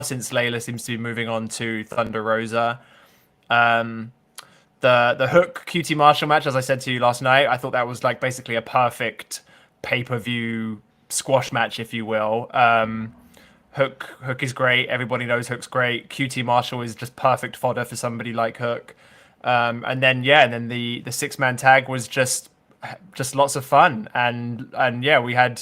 since Layla seems to be moving on to Thunder Rosa. Um, the Hook QT Marshall match, as I said to you last night, I thought that was like basically a perfect pay-per-view squash match, if you will. Hook is great. Everybody knows Hook's great. QT Marshall is just perfect fodder for somebody like Hook. And then the 6-man tag was just lots of fun. And yeah, we had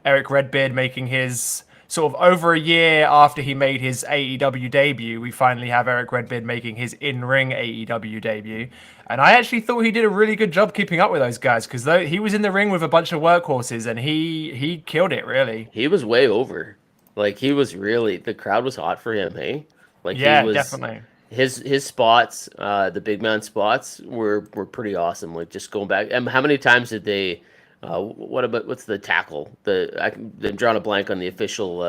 Eric Redbeard making his sort of over a year after he made his AEW debut. We finally have Eric Redbeard making his in-ring AEW debut. And I actually thought he did a really good job keeping up with those guys, because he was in the ring with a bunch of workhorses and he killed it, really. He was way over. Like, he was really, the crowd was hot for him, hey? Like, yeah, he was, definitely. His spots, the big man spots were pretty awesome. Like, just going back, and how many times did they? What's the tackle? I'm drawing a blank on the official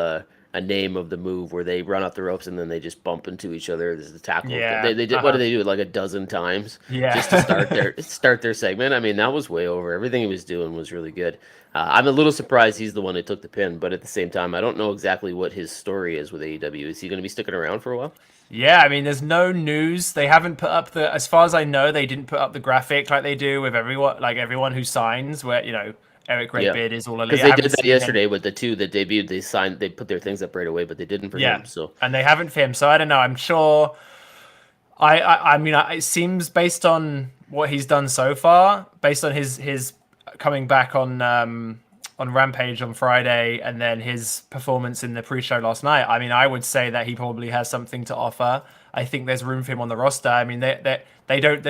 a name of the move where they run off the ropes and then they just bump into each other. This is the tackle. Yeah. They did. What did they do it like a dozen times? Yeah. Just to start their segment. I mean, that was way over. Everything he was doing was really good. I'm a little surprised he's the one who took the pin, but at the same time, I don't know exactly what his story is with AEW. Is he going to be sticking around for a while? Yeah, I mean, there's no news. They haven't put up as far as I know, they didn't put up the graphic like they do with everyone who signs, where, Eric Redbeard is all elite. Because they did that yesterday with the two that debuted. They put their things up right away, but they didn't for him. So, and they haven't for him. So I don't know. I'm sure. I mean, it seems based on what he's done so far, based on his coming back on Rampage on Friday, and then his performance in the pre-show last night. I mean, I would say that he probably has something to offer. I think there's room for him on the roster. I mean, they're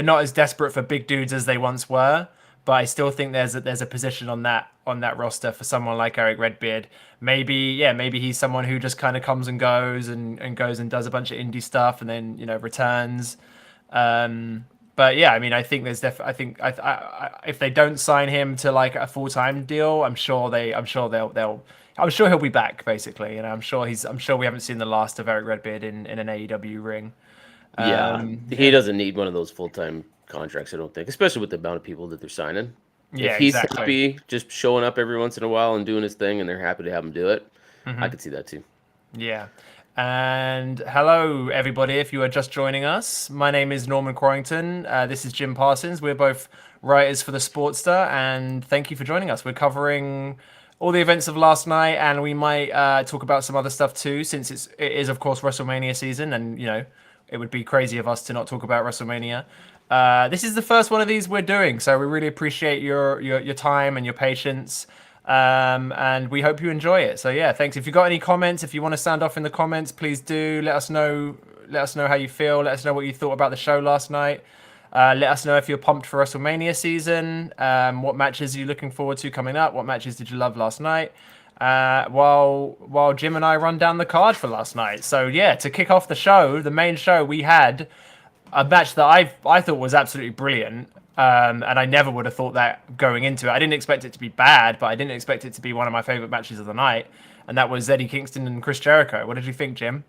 not as desperate for big dudes as they once were, but I still think there's a position on that roster for someone like Eric Redbeard. Maybe he's someone who just kind of comes and goes and does a bunch of indie stuff and then returns. But yeah, I mean, I think if they don't sign him to like a full-time deal, I'm sure he'll be back basically. I'm sure we haven't seen the last of Eric Redbeard in an AEW ring. He doesn't need one of those full-time contracts, I don't think, especially with the amount of people that they're signing. Yeah, if he's exactly. happy just showing up every once in a while and doing his thing and they're happy to have him do it, I could see that too. Yeah. And hello, everybody, if you are just joining us. My name is Norman Quarrinton. This is Jim Parsons. We're both writers for TheSportster, and thank you for joining us. We're covering all the events of last night, and we might talk about some other stuff too, since it is, of course, WrestleMania season, and, it would be crazy of us to not talk about WrestleMania. This is the first one of these we're doing, so we really appreciate your time and your patience. And we hope you enjoy it. So yeah, thanks. If you've got any comments, if you want to sound off in the comments, please do let us know. Let us know how you feel. Let us know what you thought about the show last night. Let us know if you're pumped for WrestleMania season. What matches are you looking forward to coming up? What matches did you love last night? While Jim and I run down the card for last night. So yeah, to kick off the show, the main show, we had a match that I thought was absolutely brilliant. And I never would have thought that going into it. I didn't expect it to be bad, but I didn't expect it to be one of my favorite matches of the night. And that was Eddie Kingston and Chris Jericho. What did you think, Jim?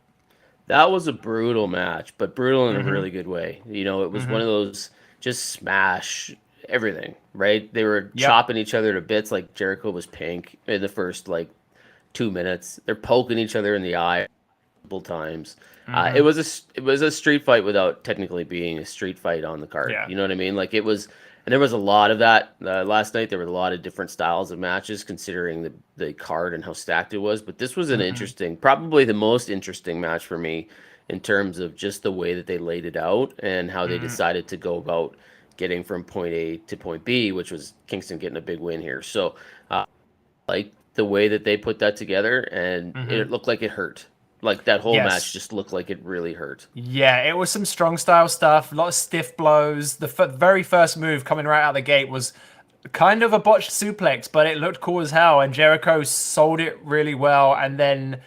That was a brutal match, but brutal in a really good way. It was one of those just smash everything, right? They were chopping each other to bits like Jericho was pink in the first 2 minutes. They're poking each other in the eye multiple times. It was a street fight without technically being a street fight on the card. Yeah. You know what I mean? Like it was, and there was a lot of that last night. There were a lot of different styles of matches considering the card and how stacked it was. But this was an interesting, probably the most interesting match for me in terms of just the way that they laid it out and how they decided to go about getting from point A to point B, which was Kingston getting a big win here. So, like the way that they put that together, and it looked like it hurt. Like that whole match just looked like it really hurt. Yeah, it was some strong style stuff, a lot of stiff blows. The very first move coming right out the gate was kind of a botched suplex, but it looked cool as hell, and Jericho sold it really well. And then,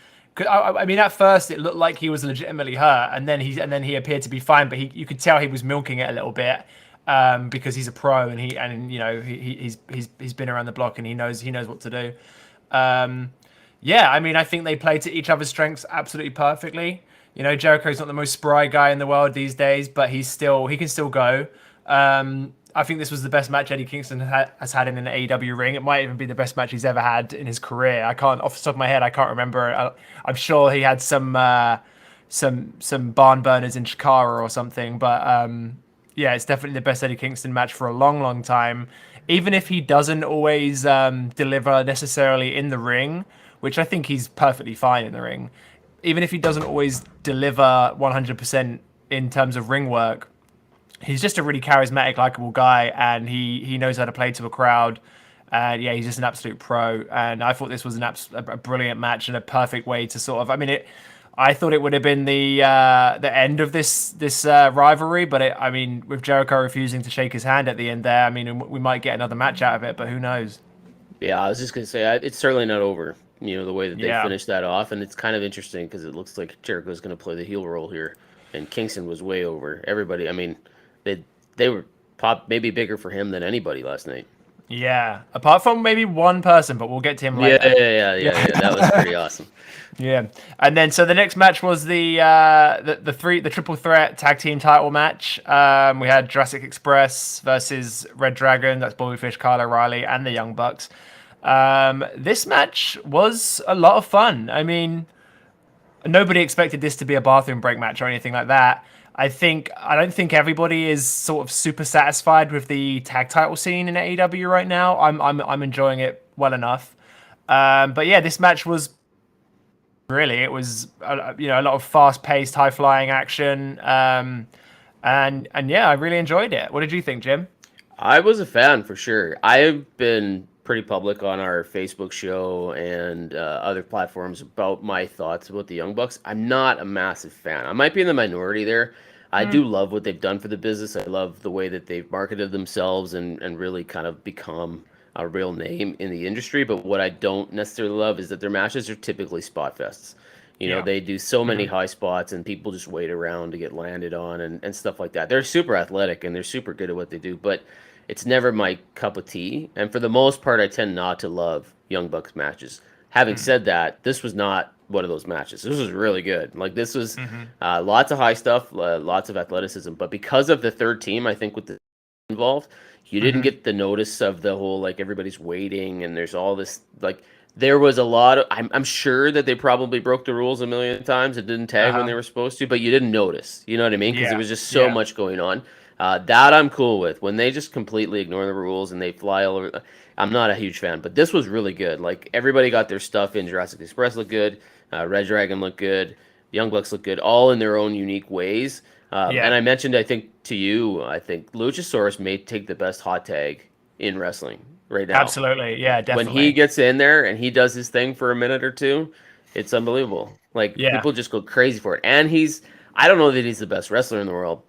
I mean, at first it looked like he was legitimately hurt, and then he appeared to be fine, but you could tell he was milking it a little bit because he's a pro and he's been around the block and he knows what to do. Yeah, I mean, I think they play to each other's strengths absolutely perfectly. Jericho's not the most spry guy in the world these days, but he can still go. I think this was the best match Eddie Kingston has had in an AEW ring. It might even be the best match he's ever had in his career. I can't, off the top of my head, I can't remember. I'm sure he had some barn burners in Chikara or something, but yeah, it's definitely the best Eddie Kingston match for a long, long time. Even if he doesn't always deliver necessarily in the ring, which I think he's perfectly fine in the ring. Even if he doesn't always deliver 100% in terms of ring work, he's just a really charismatic, likable guy, and he knows how to play to a crowd. And yeah, he's just an absolute pro. And I thought this was a brilliant match and a perfect way to sort of. I mean, I thought it would have been the end of this rivalry, but I mean, with Jericho refusing to shake his hand at the end there, I mean, we might get another match out of it, but who knows? Yeah, I was just gonna say it's certainly not over. The way that they Yeah. finished that off, and it's kind of interesting because it looks like Jericho's gonna play the heel role here, and Kingston was way over everybody. I mean, they were maybe bigger for him than anybody last night. Yeah, apart from maybe one person, but we'll get to him later. Yeah. That was pretty awesome. Yeah, and then so the next match was the triple threat tag team title match. We had Jurassic Express versus Red Dragon. That's Bobby Fish, Kyle O'Reilly, and the Young Bucks. This match was a lot of fun. I mean, nobody expected this to be a bathroom break match or anything like that. I don't think everybody is sort of super satisfied with the tag title scene in AEW right now. I'm enjoying it well enough. But yeah, this match was it was a lot of fast paced, high flying action. And yeah, I really enjoyed it. What did you think, Jim? I was a fan for sure. I've been pretty public on our Facebook show and other platforms about my thoughts about the Young Bucks. I'm not a massive fan. I might be in the minority there. I do love what they've done for the business. I love the way that they've marketed themselves and really kind of become a real name in the industry. But what I don't necessarily love is that their matches are typically spot fests. They do so many high spots and people just wait around to get landed on and stuff like that. They're super athletic and they're super good at what they do, but it's never my cup of tea. And for the most part, I tend not to love Young Bucks matches. Having said that, this was not one of those matches. This was really good. Like this was lots of high stuff, lots of athleticism. But because of the third team, I think with the involved, you didn't get the notice of the whole like everybody's waiting and there's all this like there was a lot of I'm sure that they probably broke the rules a million times and didn't tag when they were supposed to, but you didn't notice. You know what I mean? Because there was just so much going on. That I'm cool with. When they just completely ignore the rules and they fly all over, I'm not a huge fan. But this was really good. Like everybody got their stuff in. Jurassic Express looked good. Red Dragon looked good. Young Bucks looked good. All in their own unique ways. And I mentioned, I think to you, I think Luchasaurus may take the best hot tag in wrestling right now. Absolutely, yeah, definitely. When he gets in there and he does his thing for a minute or two, it's unbelievable. Like people just go crazy for it. And I don't know that he's the best wrestler in the world,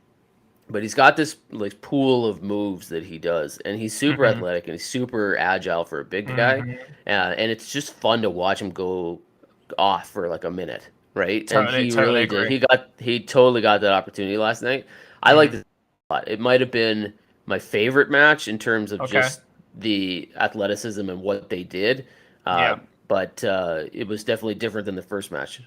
but he's got this like pool of moves that he does, and he's super athletic and he's super agile for a big guy, and it's just fun to watch him go off for like a minute, right? Totally, and he totally really agree. did. He totally got that opportunity last night. I liked it a lot. It might have been my favorite match in terms of just the athleticism and what they did. But it was definitely different than the first match.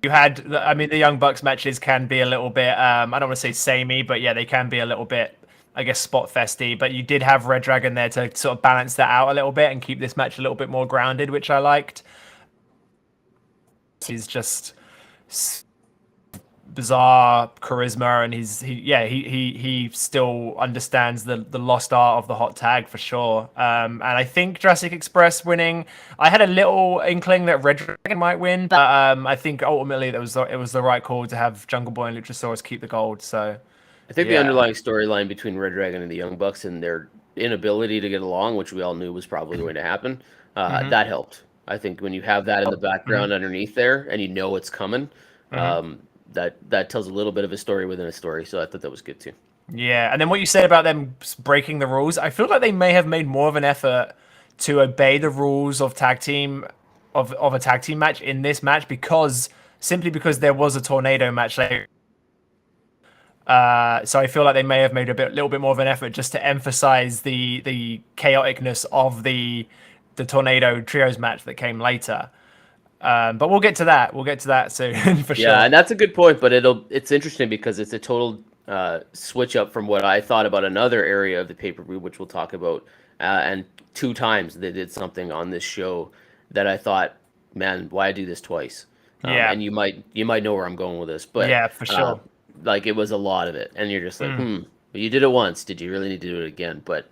You had, I mean, the Young Bucks matches can be a little bit, I don't want to say samey, but yeah, they can be a little bit, I guess, spot festy. But you did have Red Dragon there to sort of balance that out a little bit and keep this match a little bit more grounded, which I liked. He's just bizarre charisma, and he still understands the lost art of the hot tag for sure. And I think Jurassic Express winning, I had a little inkling that Red Dragon might win, but I think ultimately it was the right call to have Jungle Boy and Luchasaurus keep the gold. So I think the underlying storyline between Red Dragon and the Young Bucks and their inability to get along, which we all knew was probably going to happen, that helped. I think when you have that in the background underneath there and you know it's coming, that tells a little bit of a story within a story. So I thought that was good too. Yeah, and then what you said about them breaking the rules, I feel like they may have made more of an effort to obey the rules of tag team of a tag team match in this match because there was a tornado match later. So I feel like they may have made a little bit more of an effort just to emphasize the chaoticness of the tornado trios match that came later. But we'll get to that. We'll get to that soon for sure. Yeah, and that's a good point. But it's interesting because it's a total switch up from what I thought about another area of the pay-per-view, which we'll talk about. And 2 times they did something on this show that I thought, man, why do this twice? Yeah. And you might know where I'm going with this, but Yeah, for sure. like it was a lot of it, and you're just like, you did it once. Did you really need to do it again? But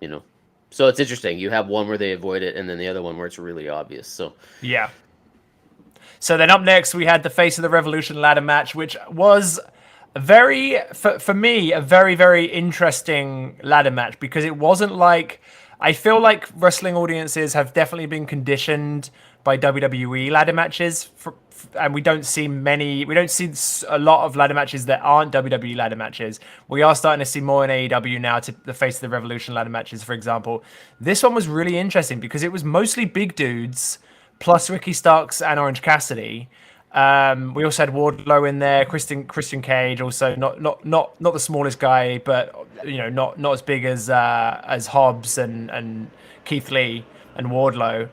you know, so it's interesting. You have one where they avoid it, and then the other one where it's really obvious. So Yeah. So then up next, we had the Face of the Revolution ladder match, which was for me, a very, very interesting ladder match because it wasn't like, I feel like wrestling audiences have definitely been conditioned by WWE ladder matches, and we don't see a lot of ladder matches that aren't WWE ladder matches. We are starting to see more in AEW now, to the Face of the Revolution ladder matches, for example. This one was really interesting because it was mostly big dudes, plus Ricky Starks and Orange Cassidy. We also had Wardlow in there, Christian Cage, also not the smallest guy, but not as big as Hobbs and Keith Lee and Wardlow.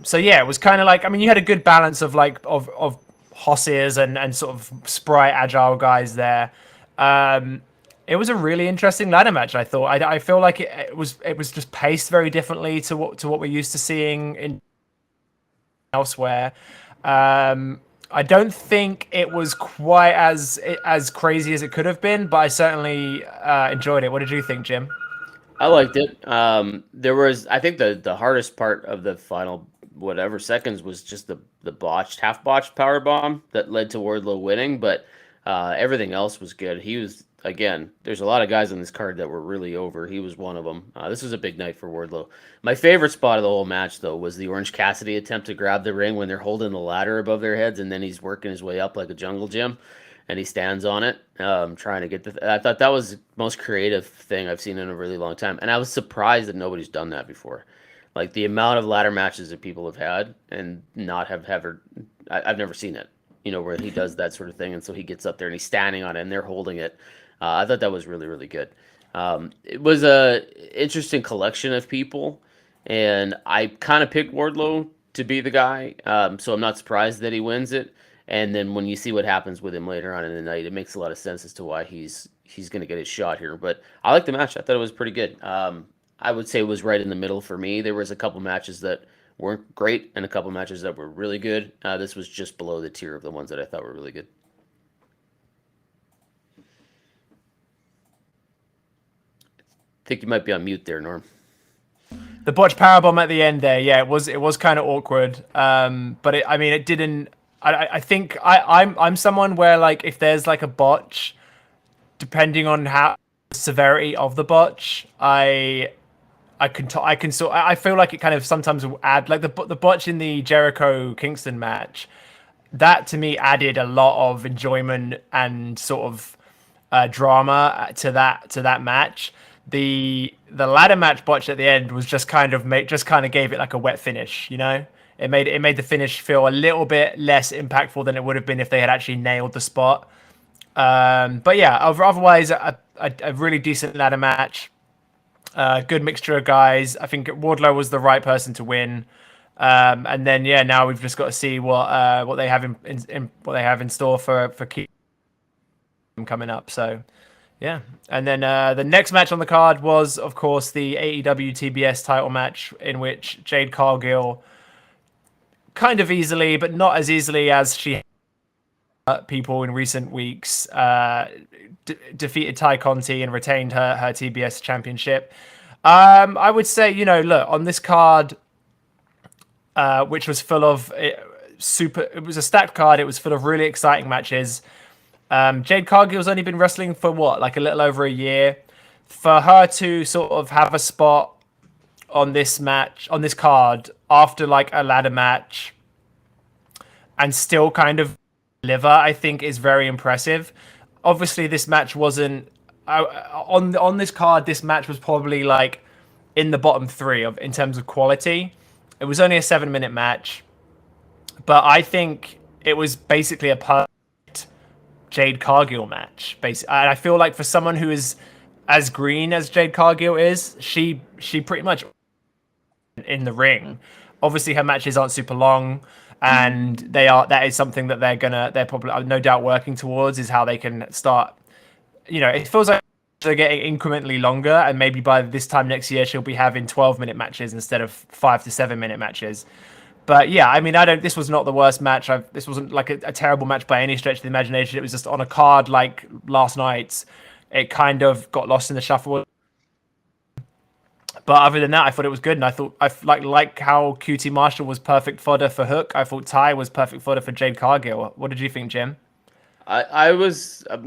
So yeah, it was kind of like, I mean, you had a good balance of hosses and sort of spry, agile guys there. It was a really interesting ladder match. I thought. I feel like it was just paced very differently to what we're used to seeing in elsewhere. I don't think it was quite as crazy as it could have been, but I certainly enjoyed it. What did you think, Jim? I liked it. There was, I think the hardest part of the final whatever seconds was just the half botched power bomb that led to Wardlow winning, but everything else was good. He was, again, there's a lot of guys on this card that were really over. He was one of them. This was a big night for Wardlow. My favorite spot of the whole match, though, was the Orange Cassidy attempt to grab the ring when they're holding the ladder above their heads, and then he's working his way up like a jungle gym, and he stands on it, trying to get I thought that was the most creative thing I've seen in a really long time, and I was surprised that nobody's done that before. Like, the amount of ladder matches that people have had and not have ever, I've never seen it, where he does that sort of thing, and so he gets up there and he's standing on it, and they're holding it. I thought that was really, really good. It was a interesting collection of people, and I kind of picked Wardlow to be the guy, so I'm not surprised that he wins it. And then when you see what happens with him later on in the night, it makes a lot of sense as to why he's going to get his shot here. But I like the match. I thought it was pretty good. I would say it was right in the middle for me. There was a couple matches that weren't great and a couple matches that were really good. This was just below the tier of the ones that I thought were really good. I think you might be on mute there, Norm. The botch powerbomb at the end there, yeah, it was kind of awkward. But it didn't. I think I'm someone where, like, if there's like a botch, depending on how severity of the botch, I feel like it kind of sometimes will add, like the botch in the Jericho Kingston match. That to me added a lot of enjoyment and sort of drama to that match. The ladder match botch at the end was just kind of gave it like a wet finish, It made the finish feel a little bit less impactful than it would have been if they had actually nailed the spot. But yeah, otherwise a really decent ladder match. Good mixture of guys. I think Wardlow was the right person to win. And then now we've just got to see what they have in store for Keith coming up. So yeah, and then the next match on the card was, of course, the AEW TBS title match, in which Jade Cargill, kind of easily, but not as easily as she people in recent weeks, defeated Ty Conti and retained her TBS championship. I would say, look, on this card, which was full of it was a stacked card. It was full of really exciting matches. Jade Cargill's only been wrestling for like a little over a year. For her to sort of have a spot on this card after like a ladder match and still kind of deliver, I think is very impressive. Obviously, this match wasn't on this card. This match was probably like in the bottom three in terms of quality. It was only a 7-minute match, but I think it was basically a perfect Jade Cargill match. And I feel like for someone who is as green as Jade Cargill is, she pretty much in the ring. Obviously, her matches aren't super long, and that is something that they're probably no doubt working towards, is how they can start it feels like they're getting incrementally longer, and maybe by this time next year she'll be having 12-minute matches instead of 5 to 7 minute matches. But yeah, I mean, I don't. This was not the worst match. This wasn't like a terrible match by any stretch of the imagination. It was just on a card like last night's. It kind of got lost in the shuffle. But other than that, I thought it was good, and I thought like how QT Marshall was perfect fodder for Hook. I thought Ty was perfect fodder for Jade Cargill. What did you think, Jim? I'm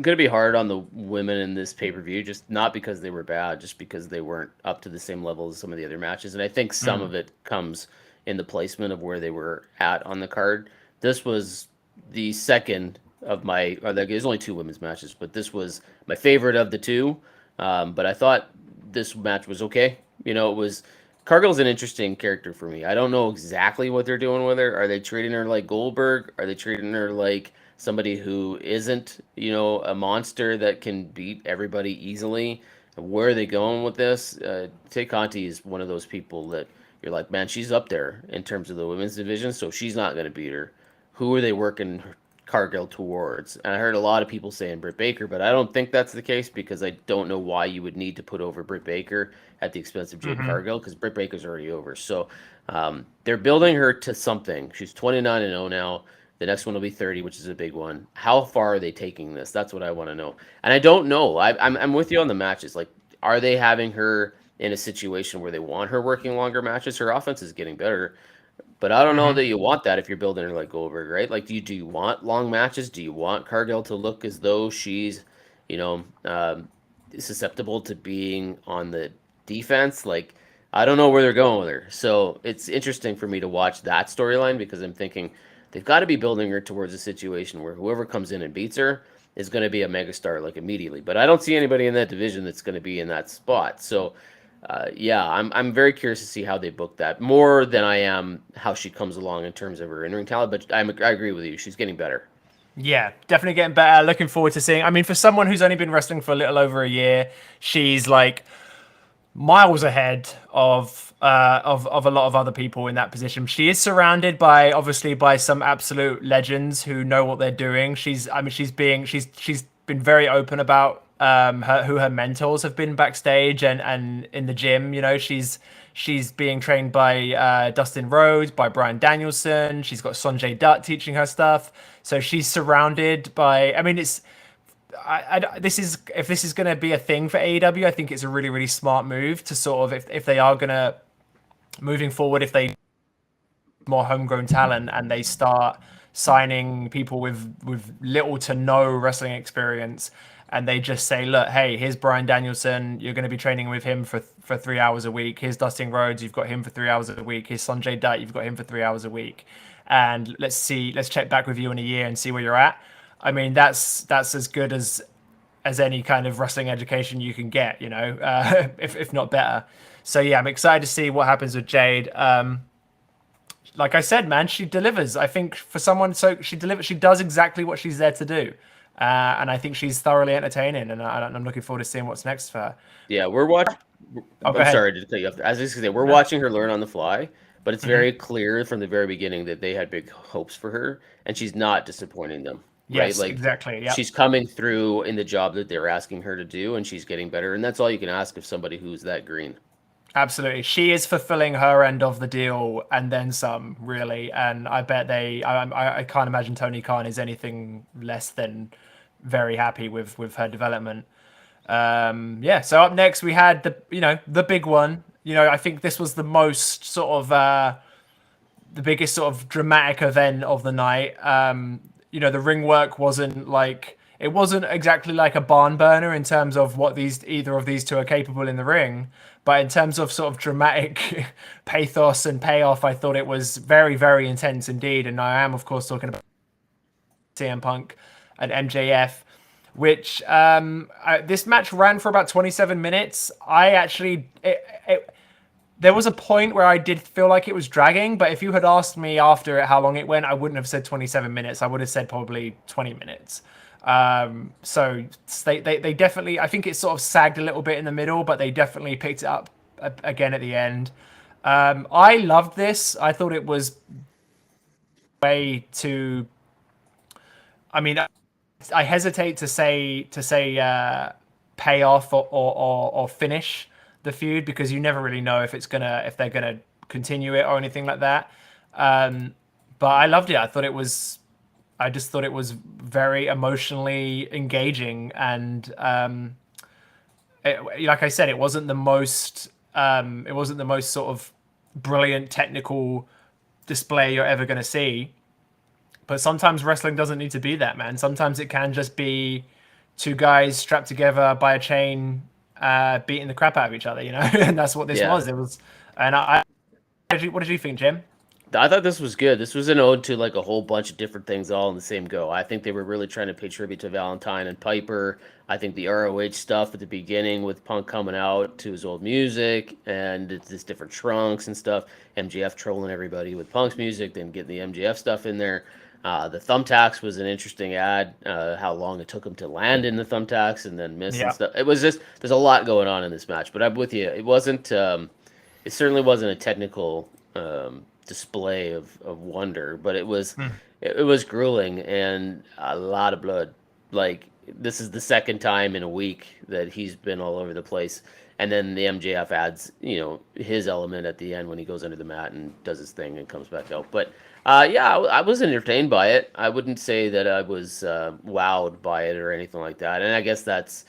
gonna be hard on the women in this pay-per-view, just not because they were bad, just because they weren't up to the same level as some of the other matches. And I think some of it comes in the placement of where they were at on the card. This was the second of my, or there's only two women's matches, but this was my favorite of the two. But I thought this match was okay. It was Cargill's an interesting character for me. I don't know exactly what they're doing with her. Are they treating her like Goldberg? Are they treating her like somebody who isn't, a monster that can beat everybody easily? Where are they going with this? Tay Conti is one of those people that you're like, man, she's up there in terms of the women's division, so she's not going to beat her. Who are they working Cargill towards? And I heard a lot of people saying Britt Baker, but I don't think that's the case because I don't know why you would need to put over Britt Baker at the expense of Jade Cargill because Britt Baker's already over. So they're building her to something. She's 29-0 now. The next one will be 30, which is a big one. How far are they taking this? That's what I want to know. And I don't know. I'm with you on the matches. Like, are they having her in a situation where they want her working longer matches? Her offense is getting better. But I don't know that you want that if you're building her like Goldberg, right? Like, do you want long matches? Do you want Cargill to look as though she's, susceptible to being on the defense? Like, I don't know where they're going with her. So it's interesting for me to watch that storyline because I'm thinking they've got to be building her towards a situation where whoever comes in and beats her is going to be a megastar like immediately. But I don't see anybody in that division that's going to be in that spot. So I'm very curious to see how they book that more than I am how she comes along in terms of her in-ring talent. But I agree with you; she's getting better. Yeah, definitely getting better. Looking forward to seeing. I mean, for someone who's only been wrestling for a little over a year, she's like miles ahead of a lot of other people in that position. She is surrounded by obviously by some absolute legends who know what they're doing. She's been very open about who her mentors have been backstage and in the gym. She's being trained by Dustin Rhodes, by Bryan Danielson. She's got Sonjay Dutt teaching her stuff. So she's surrounded by. I mean, this is going to be a thing for AEW. I think it's a really, really smart move to sort of if they are going to moving forward, if they more homegrown talent and they start signing people with little to no wrestling experience, and they just say, look, hey, here's Bryan Danielson, you're going to be training with him for 3 hours a week. Here's Dustin Rhodes, you've got him for 3 hours a week. Here's Sonjay Dutt, you've got him for 3 hours a week. And let's check back with you in a year and see where you're at. I mean, that's as good as any kind of wrestling education you can get, if not better. So yeah, I'm excited to see what happens with Jade. Like I said, man, she delivers. I think for someone, so she delivers. She does exactly what she's there to do, and I think she's thoroughly entertaining. And I'm looking forward to seeing what's next for her. Yeah, we're watching. I'm sorry to cut you off. As I say, we're watching her learn on the fly, but it's very clear from the very beginning that they had big hopes for her, and she's not disappointing them. Right? Yes, Like exactly. Yeah, she's coming through in the job that they're asking her to do, and she's getting better. And that's all you can ask of somebody who's that green. absolutely. She is fulfilling her end of the deal and then some, really. And I bet I can't imagine Tony Khan is anything less than very happy with her development. Yeah. So up next we had the big one. I think this was the most sort of the biggest sort of dramatic event of the night. The ring work wasn't exactly like a barn burner in terms of what either of these two are capable in the ring, but in terms of sort of dramatic pathos and payoff, I thought it was very, very intense indeed. And I am, of course, talking about CM Punk and MJF, which this match ran for about 27 minutes. There was a point where I did feel like it was dragging, but if you had asked me after it how long it went, I wouldn't have said 27 minutes. I would have said probably 20 minutes. So they definitely, I think it sort of sagged a little bit in the middle, but they definitely picked it up again at the end. I loved this. I thought it was way too. I mean, I hesitate to say pay off or finish the feud, because you never really know if they're gonna continue it or anything like that. But I loved it. I just thought it was very emotionally engaging, and like I said, it wasn't the most sort of brilliant technical display you're ever going to see. But sometimes wrestling doesn't need to be that, man. Sometimes it can just be two guys strapped together by a chain, beating the crap out of each other, and that's what this was. It was, and what did you think, Jim? I thought this was good. This was an ode to like a whole bunch of different things all in the same go. I think they were really trying to pay tribute to Valentine and Piper. I think the ROH stuff at the beginning with Punk coming out to his old music and it's this different trunks and stuff. MJF trolling everybody with Punk's music, then getting the MJF stuff in there. The thumbtacks was an interesting ad. How long it took him to land in the thumbtacks and then miss and stuff. It was just there's a lot going on in this match. But I'm with you. It wasn't. It certainly wasn't a technical display of wonder, but it was grueling and a lot of blood. Like this is the second time in a week that he's been all over the place, and then the MJF adds his element at the end when he goes under the mat and does his thing and comes back out. But I was entertained by it. I wouldn't say that I was wowed by it or anything like that. And I guess that's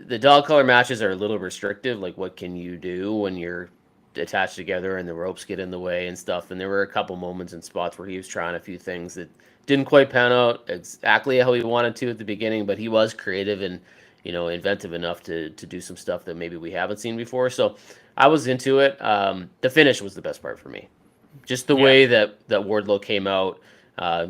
the dog collar matches are a little restrictive. Like what can you do when you're attached together and the ropes get in the way and stuff? And there were a couple moments and spots where he was trying a few things that didn't quite pan out exactly how he wanted to at the beginning, but he was creative and inventive enough to do some stuff that maybe we haven't seen before. So I was into it. The finish was the best part for me. Just the way that Wardlow came out.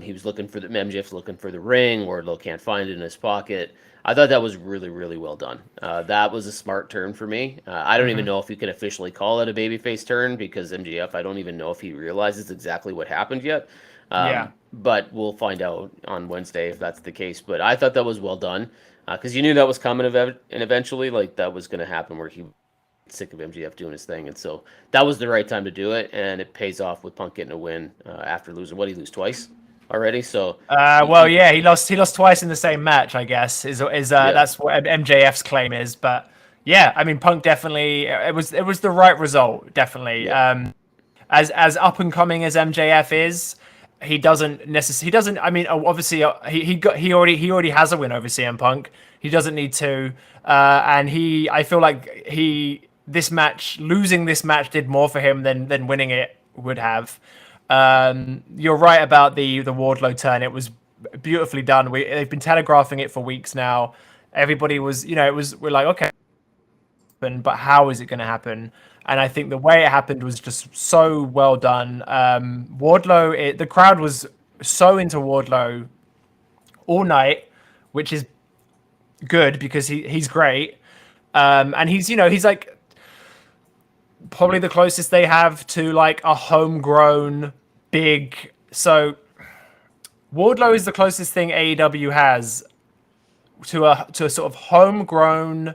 He was looking for MJF's looking for the ring. Wardlow can't find it in his pocket. I thought that was really, really well done. That was a smart turn for me. I don't even know if you can officially call it a babyface turn because MJF, I don't even know if he realizes exactly what happened yet. But we'll find out on Wednesday if that's the case. But I thought that was well done because you knew that was coming and eventually like that was going to happen where he was sick of MJF doing his thing. And so that was the right time to do it. And it pays off with Punk getting a win after losing. What did he lose twice? Already, so he lost twice in the same match, I guess. That's what MJF's claim is, but yeah, I mean Punk definitely it was the right result, definitely. Yeah. As up and coming as MJF is, he doesn't. I mean, obviously he already has a win over CM Punk. He doesn't need to, and I feel like losing this match did more for him than winning it would have. You're right about the Wardlow turn. It was beautifully done. They've been telegraphing it for weeks now. Everybody was, we're like, okay, but how is it going to happen? And I think the way it happened was just so well done. Wardlow, the crowd was so into Wardlow all night, which is good because he's great. And he's like probably the closest they have to like a homegrown big. So Wardlow is the closest thing AEW has to a sort of homegrown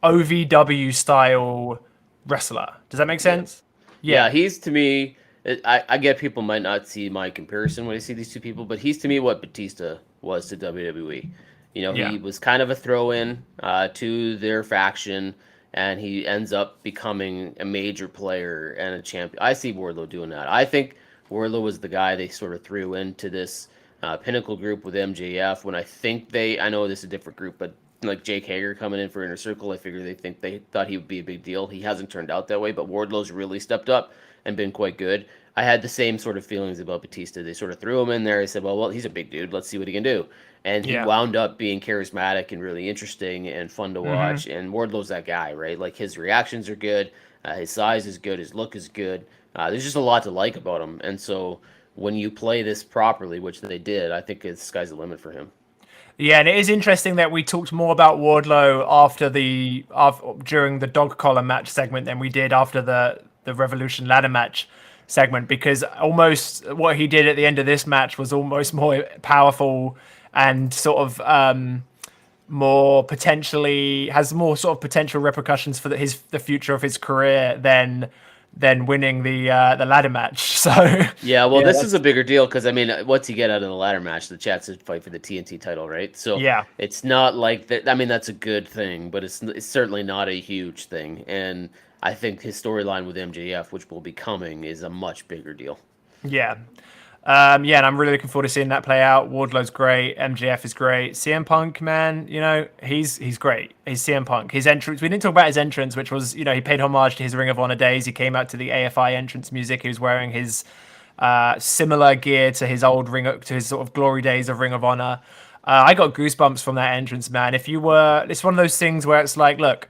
OVW style wrestler. Does that make sense? Yeah, he's to me. I get people might not see my comparison when I see these two people, but he's to me what Batista was to WWE. He was kind of a throw-in to their faction. And he ends up becoming a major player and a champion. I see Wardlow doing that. I think Wardlow was the guy they sort of threw into this pinnacle group with MJF when I know this is a different group, but like Jake Hager coming in for Inner Circle, I figure they thought he would be a big deal. He hasn't turned out that way, but Wardlow's really stepped up and been quite good. I had the same sort of feelings about Batista. They sort of threw him in there. I said, well, he's a big dude. Let's see what he can do. And he wound up being charismatic and really interesting and fun to watch. And Wardlow's that guy, right? Like his reactions are good. His size is good. His look is good. There's just a lot to like about him. And so when you play this properly, which they did, I think the sky's the limit for him. Yeah, and it is interesting that we talked more about Wardlow during the dog collar match segment than we did after the Revolution ladder match segment, because almost what he did at the end of this match was almost more powerful and sort of has more sort of potential repercussions for the future of his career than than winning the ladder match. So Yeah, well, yeah, this is a bigger deal because I mean, what's he get out of the ladder match? The chance to fight for the TNT title, right? So yeah. it's not like that. I mean, that's a good thing, but it's certainly not a huge thing. And I think his storyline with MJF, which will be coming, is a much bigger deal. Yeah. Yeah, and I'm really looking forward to seeing that play out. Wardlow's great. MJF is great. CM Punk, man, he's great. He's CM Punk. His entrance, we didn't talk about his entrance, which was, he paid homage to his Ring of Honor days. He came out to the AFI entrance music. He was wearing his similar gear to his to his sort of glory days of Ring of Honor. I got goosebumps from that entrance, man. It's one of those things where it's like, look,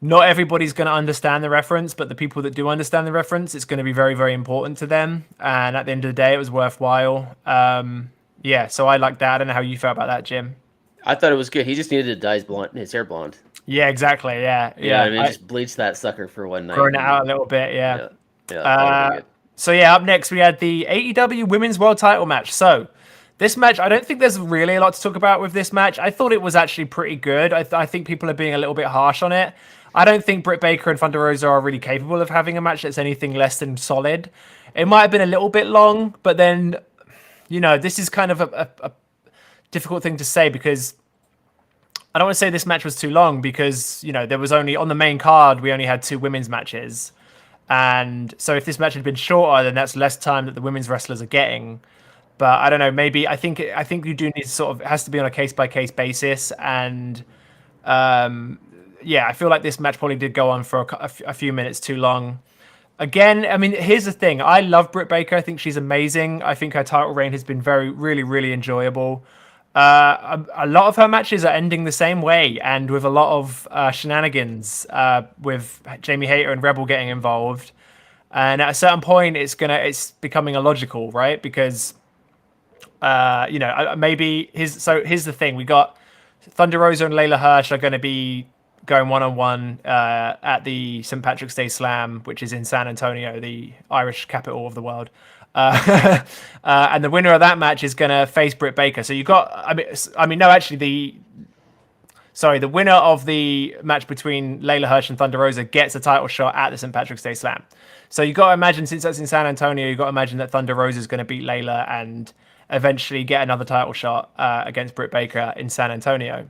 not everybody's going to understand the reference, but the people that do understand the reference, it's going to be very, very important to them. And at the end of the day, it was worthwhile. Yeah, so I like that. I don't know how you felt about that, Jim. I thought it was good. He just needed to dye his hair blonde. Yeah, exactly. Yeah, Yeah, I mean, just bleach that sucker for one night. Growing it out a little bit, yeah. Yeah, that would be good. So yeah, up next we had the AEW Women's World Title match. So this match, I don't think there's really a lot to talk about with this match. I thought it was actually pretty good. I think people are being a little bit harsh on it. I don't think Britt Baker and Thunder Rosa are really capable of having a match that's anything less than solid. It might have been a little bit long, but then, this is kind of a difficult thing to say because I don't want to say this match was too long because, there was only, on the main card, we only had 2 women's matches. And so if this match had been shorter, then that's less time that the women's wrestlers are getting. But I don't know, maybe I think you do need it has to be on a case-by-case basis. And yeah, I feel like this match probably did go on for a few minutes too long. Again, I mean, here's the thing. I love Britt Baker. I think she's amazing. I think her title reign has been really, really enjoyable. A lot of her matches are ending the same way and with a lot of shenanigans with Jamie Hayter and Rebel getting involved. And at a certain point, it's becoming illogical, right? Because, maybe here's the thing. We got Thunder Rosa and Layla Hirsch are going to be going one-on-one at the St. Patrick's Day Slam, which is in San Antonio, the Irish capital of the world. And the winner of that match is going to face Britt Baker. So you got, the winner of the match between Layla Hirsch and Thunder Rosa gets a title shot at the St. Patrick's Day Slam. So you got to imagine, since that's in San Antonio, you got to imagine that Thunder Rosa is going to beat Layla and eventually get another title shot against Britt Baker in San Antonio.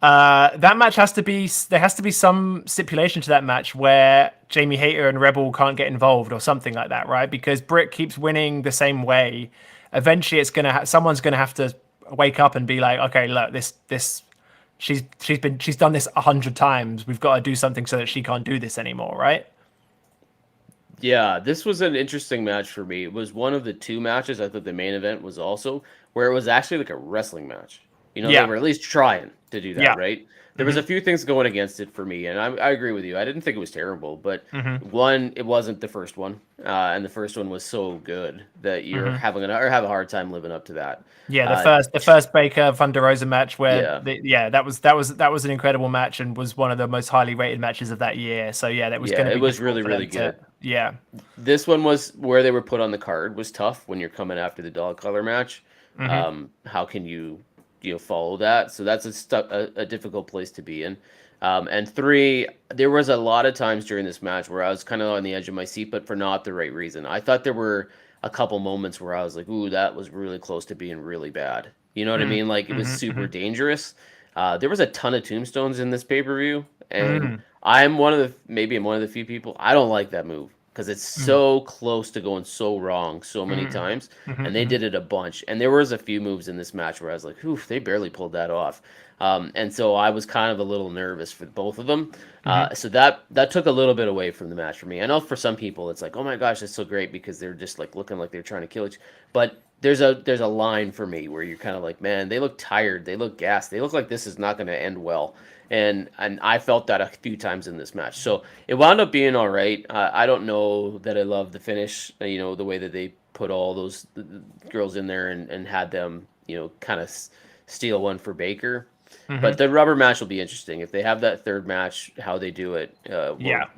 That match there has to be some stipulation to that match where Jamie Hayter and Rebel can't get involved or something like that, right? Because Britt keeps winning the same way. Eventually, someone's gonna have to wake up and be like, okay, look, she's done this 100 times. We've got to do something so that she can't do this anymore, right? Yeah, this was an interesting match for me. It was one of the 2 matches. I thought the main event was also where it was actually like a wrestling match. They were at least trying to do that, right? There was a few things going against it for me, and I agree with you. I didn't think it was terrible, but one, it wasn't the first one, and the first one was so good that you're have a hard time living up to that. Yeah, the first Baker Thunder Rosa match where that was an incredible match and was one of the most highly rated matches of that year. So yeah, that was going to be it was really, really good. Yeah, this one was where they were put on the card was tough when you're coming after the dog collar match. How can you follow that? So that's a difficult place to be in. And 3, there was a lot of times during this match where I was kind of on the edge of my seat, but for not the right reason. I thought there were a couple moments where I was like, ooh, that was really close to being really bad. You know what I mean? Like, it was super dangerous. There was a ton of tombstones in this pay-per-view, and I'm one of the few people, I don't like that move. Because it's so close to going so wrong so many times, and they did it a bunch. And there was a few moves in this match where I was like, "Oof, they barely pulled that off." And so I was kind of a little nervous for both of them. So that took a little bit away from the match for me. I know for some people it's like, "Oh my gosh, that's so great," because they're just like looking like they're trying to kill each. But there's a line for me where you're kind of like, man, they look tired, they look gassed, they look like this is not going to end well. And I felt that a few times in this match. So it wound up being all right. I don't know that I love the finish, the way that they put all those girls in there and had them, kind of steal one for Baker. But the rubber match will be interesting. If they have that third match, how they do it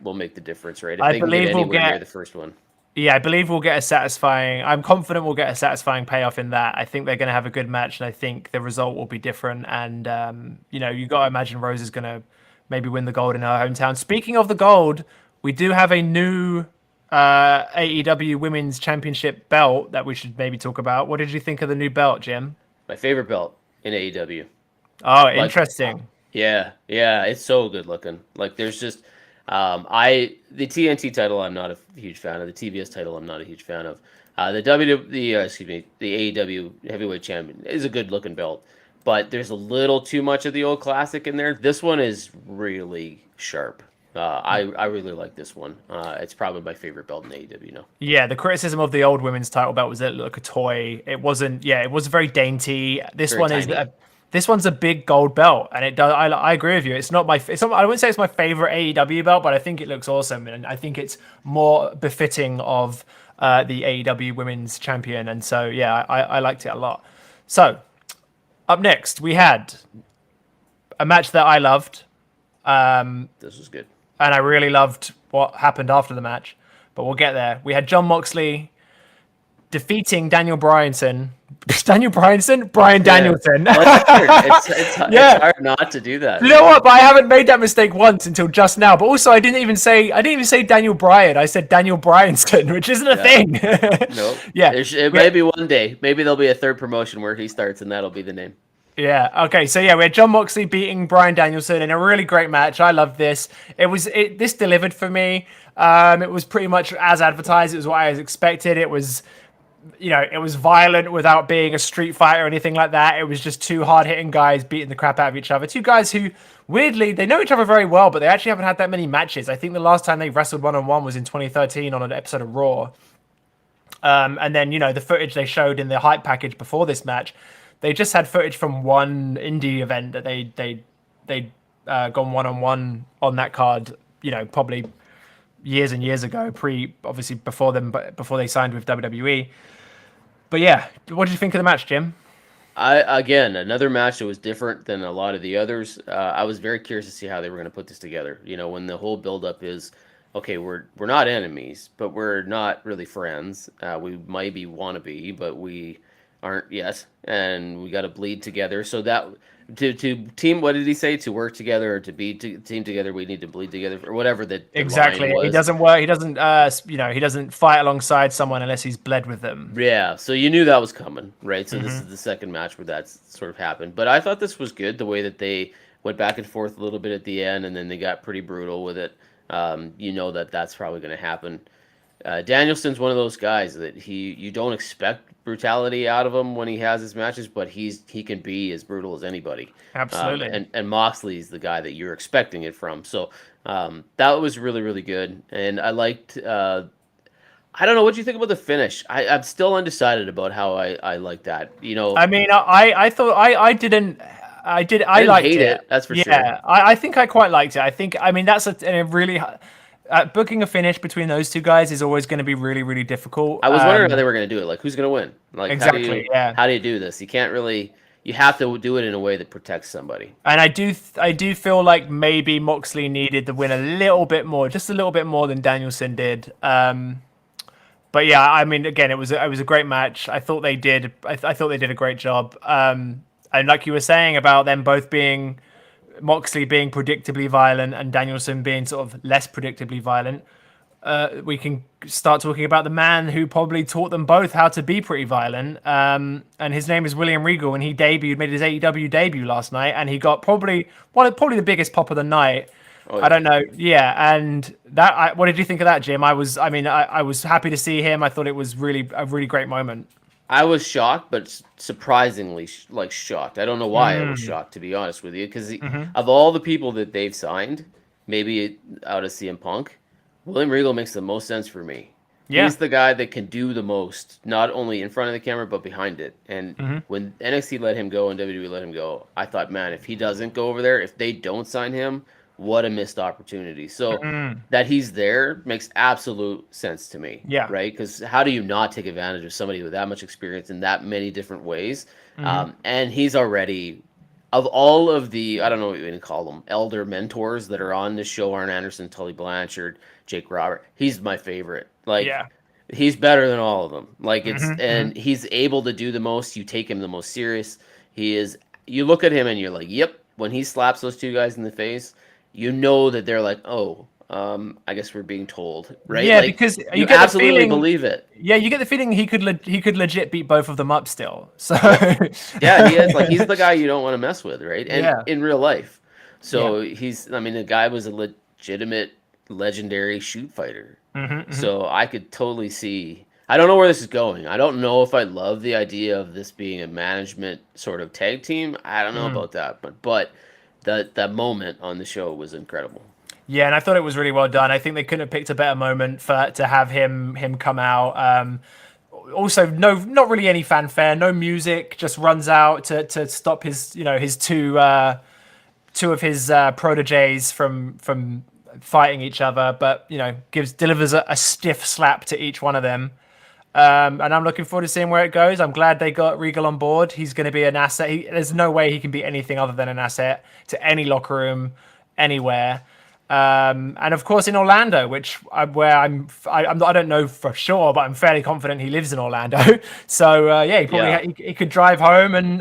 will make the difference, right? If they can get anywhere near the first one. Yeah, I believe I'm confident we'll get a satisfying payoff in that. I think they're going to have a good match, and I think the result will be different. And, you got to imagine Rose is going to maybe win the gold in her hometown. Speaking of the gold, we do have a new AEW Women's Championship belt that we should maybe talk about. What did you think of the new belt, Jim? My favorite belt in AEW. Oh, Like, interesting. yeah, it's so good looking. Like, there's just, the TNT title I'm not a huge fan of. The TBS title I'm not a huge fan of. The AEW Heavyweight Champion is a good looking belt, but there's a little too much of the old classic in there. This one is really sharp. I really like this one. It's probably my favorite belt in AEW now. Yeah, the criticism of the old women's title belt was that it looked like a toy. It wasn't. Yeah, it was very dainty. This Very one tiny. this one's a big gold belt, and it does. I agree with you. It's not my. It's not, I wouldn't say it's my favorite AEW belt, but I think it looks awesome, and I think it's more befitting of the AEW Women's Champion. And so yeah, I liked it a lot. So up next we had a match that I loved. This was good. And I really loved what happened after the match, but we'll get there. We had John Moxley defeating Daniel Bryanson. Daniel Bryanson? Bryan Danielson. It's hard not to do that. You know what? But I haven't made that mistake once until just now. But also, I didn't even say Daniel Bryan. I said Daniel Bryanson, which isn't a thing. Nope. Yeah. It may be one day. Maybe there'll be a third promotion where he starts, and that'll be the name. Yeah. Okay. So yeah, we had John Moxley beating Bryan Danielson in a really great match. I loved this. This delivered for me. It was pretty much as advertised. It was what I was expected. It was, it was violent without being a street fight or anything like that. It was just two hard hitting guys beating the crap out of each other. Two guys who weirdly they know each other very well, but they actually haven't had that many matches. I think the last time they wrestled 1-on-1 was in 2013 on an episode of Raw. And then the footage they showed in the hype package before this match. They just had footage from one indie event that they'd gone 1-on-1 on that card, probably years and years ago, obviously before they signed with WWE. But yeah, what did you think of the match, Jim? Again, another match that was different than a lot of the others. I was very curious to see how they were going to put this together. When the whole buildup is, okay, we're not enemies, but we're not really friends. We maybe want to be, but we aren't yet, and we got to bleed together. So that to team, what did he say? To work together or to be team together, we need to bleed together, or whatever the exactly. line was. He doesn't work. He doesn't. He doesn't fight alongside someone unless he's bled with them. Yeah. So you knew that was coming, right? So this is the second match where that's sort of happened. But I thought this was good. The way that they went back and forth a little bit at the end, and then they got pretty brutal with it. That's probably going to happen. Danielson's one of those guys that you don't expect brutality out of him when he has his matches, but he can be as brutal as anybody. Absolutely. And Moxley's the guy that you're expecting it from. So that was really, really good. And I liked. I don't know what you think about the finish. I'm still undecided about how I like that. I mean, I thought I didn't. I liked it. That's for sure. Yeah, I think I quite liked it. I mean, that's a really. Booking a finish between those two guys is always going to be really, really difficult. I was wondering how they were going to do it. Like, who's going to win? Like, exactly. How do you do this? You can't really. You have to do it in a way that protects somebody. And I do feel like maybe Moxley needed the win a little bit more, just a little bit more than Danielson did. But yeah, I mean, again, it was a great match. I thought they did. I thought they did a great job. And like you were saying about them both being. Moxley being predictably violent and Danielson being sort of less predictably violent, we can start talking about the man who probably taught them both how to be pretty violent. And his name is William Regal, and he made his AEW debut last night, and he got probably the biggest pop of the night. Oh, yeah. I don't know. Yeah, and what did you think of that, Jim? I was happy to see him. I thought it was really a really great moment. I was shocked, but surprisingly shocked. I don't know why I was shocked, to be honest with you, because of all the people that they've signed, maybe out of CM Punk, William Regal makes the most sense for me. Yeah. He's the guy that can do the most, not only in front of the camera, but behind it. And when NXT let him go and WWE let him go, I thought, man, if he doesn't go over there, if they don't sign him, what a missed opportunity. So that he's there makes absolute sense to me. Yeah. Right? Because how do you not take advantage of somebody with that much experience in that many different ways? And he's already, of all of the, I don't know what you can call them, elder mentors that are on this show, Arn Anderson, Tully Blanchard, Jake Robert, he's my favorite. Like, he's better than all of them. Like, and he's able to do the most. You take him the most serious. You look at him and you're like, yep, when he slaps those two guys in the face, you know that they're like, oh, I guess we're being told, right? Yeah, Like because you you get the absolutely feeling. believe it. Yeah, you get the feeling he could legit beat both of them up still. So Yep. Yeah, he is. Like he's the guy you don't want to mess with, right? And yeah, in real life. yeah. So I mean, the guy was a legitimate legendary shoot fighter. Hmm. So I could totally see. I don't know where this is going. I don't know if I love the idea of this being a management sort of tag team. I don't know Mm. about that, but that moment on the show was incredible. Yeah, and I thought it was really well done. I think they couldn't have picked a better moment for to have him come out. Also, no, not really any fanfare, no music. Just runs out to stop his his two of his proteges from fighting each other, but delivers a stiff slap to each one of them. And I'm looking forward to seeing where it goes. I'm glad they got Regal on board. He's going to be an asset. There's no way he can be anything other than an asset to any locker room, anywhere. And of course in Orlando, I don't know for sure, but I'm fairly confident he lives in Orlando. So yeah, he could drive home and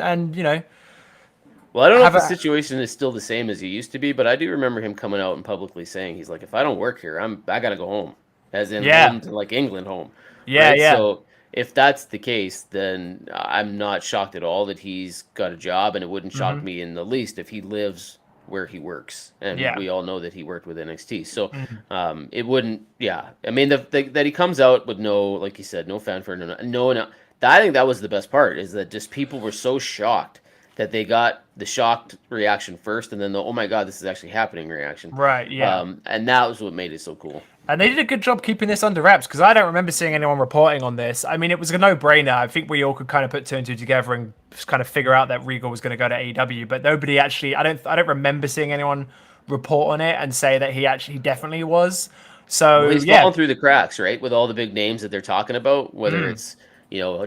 Well, I don't know if have the a situation is still the same as he used to be, but I do remember him coming out and publicly saying he's like, if I don't work here, I gotta go home, as in yeah home to like England home, yeah right? yeah. So if that's the case, then I'm not shocked at all that he's got a job, and it wouldn't shock Hmm. me in the least if he lives where he works, and Yeah. we all know that he worked with NXT. So Mhm. it wouldn't, yeah. I mean, that he comes out with no, like you said, no fanfare, no. I think that was the best part is that just people were so shocked that they got the shocked reaction first, and then the oh my god, this is actually happening reaction. Right. Yeah. And that was what made it so cool. And they did a good job keeping this under wraps because I don't remember seeing anyone reporting on this. I mean, it was a no-brainer. I think we all could kind of put two and two together and just kind of figure out that Regal was going to go to AEW, but nobody actually. I don't remember seeing anyone report on it and say that he definitely was. Well, So he's yeah. fallen through the cracks, right? With all the big names that they're talking about, whether Mm, it's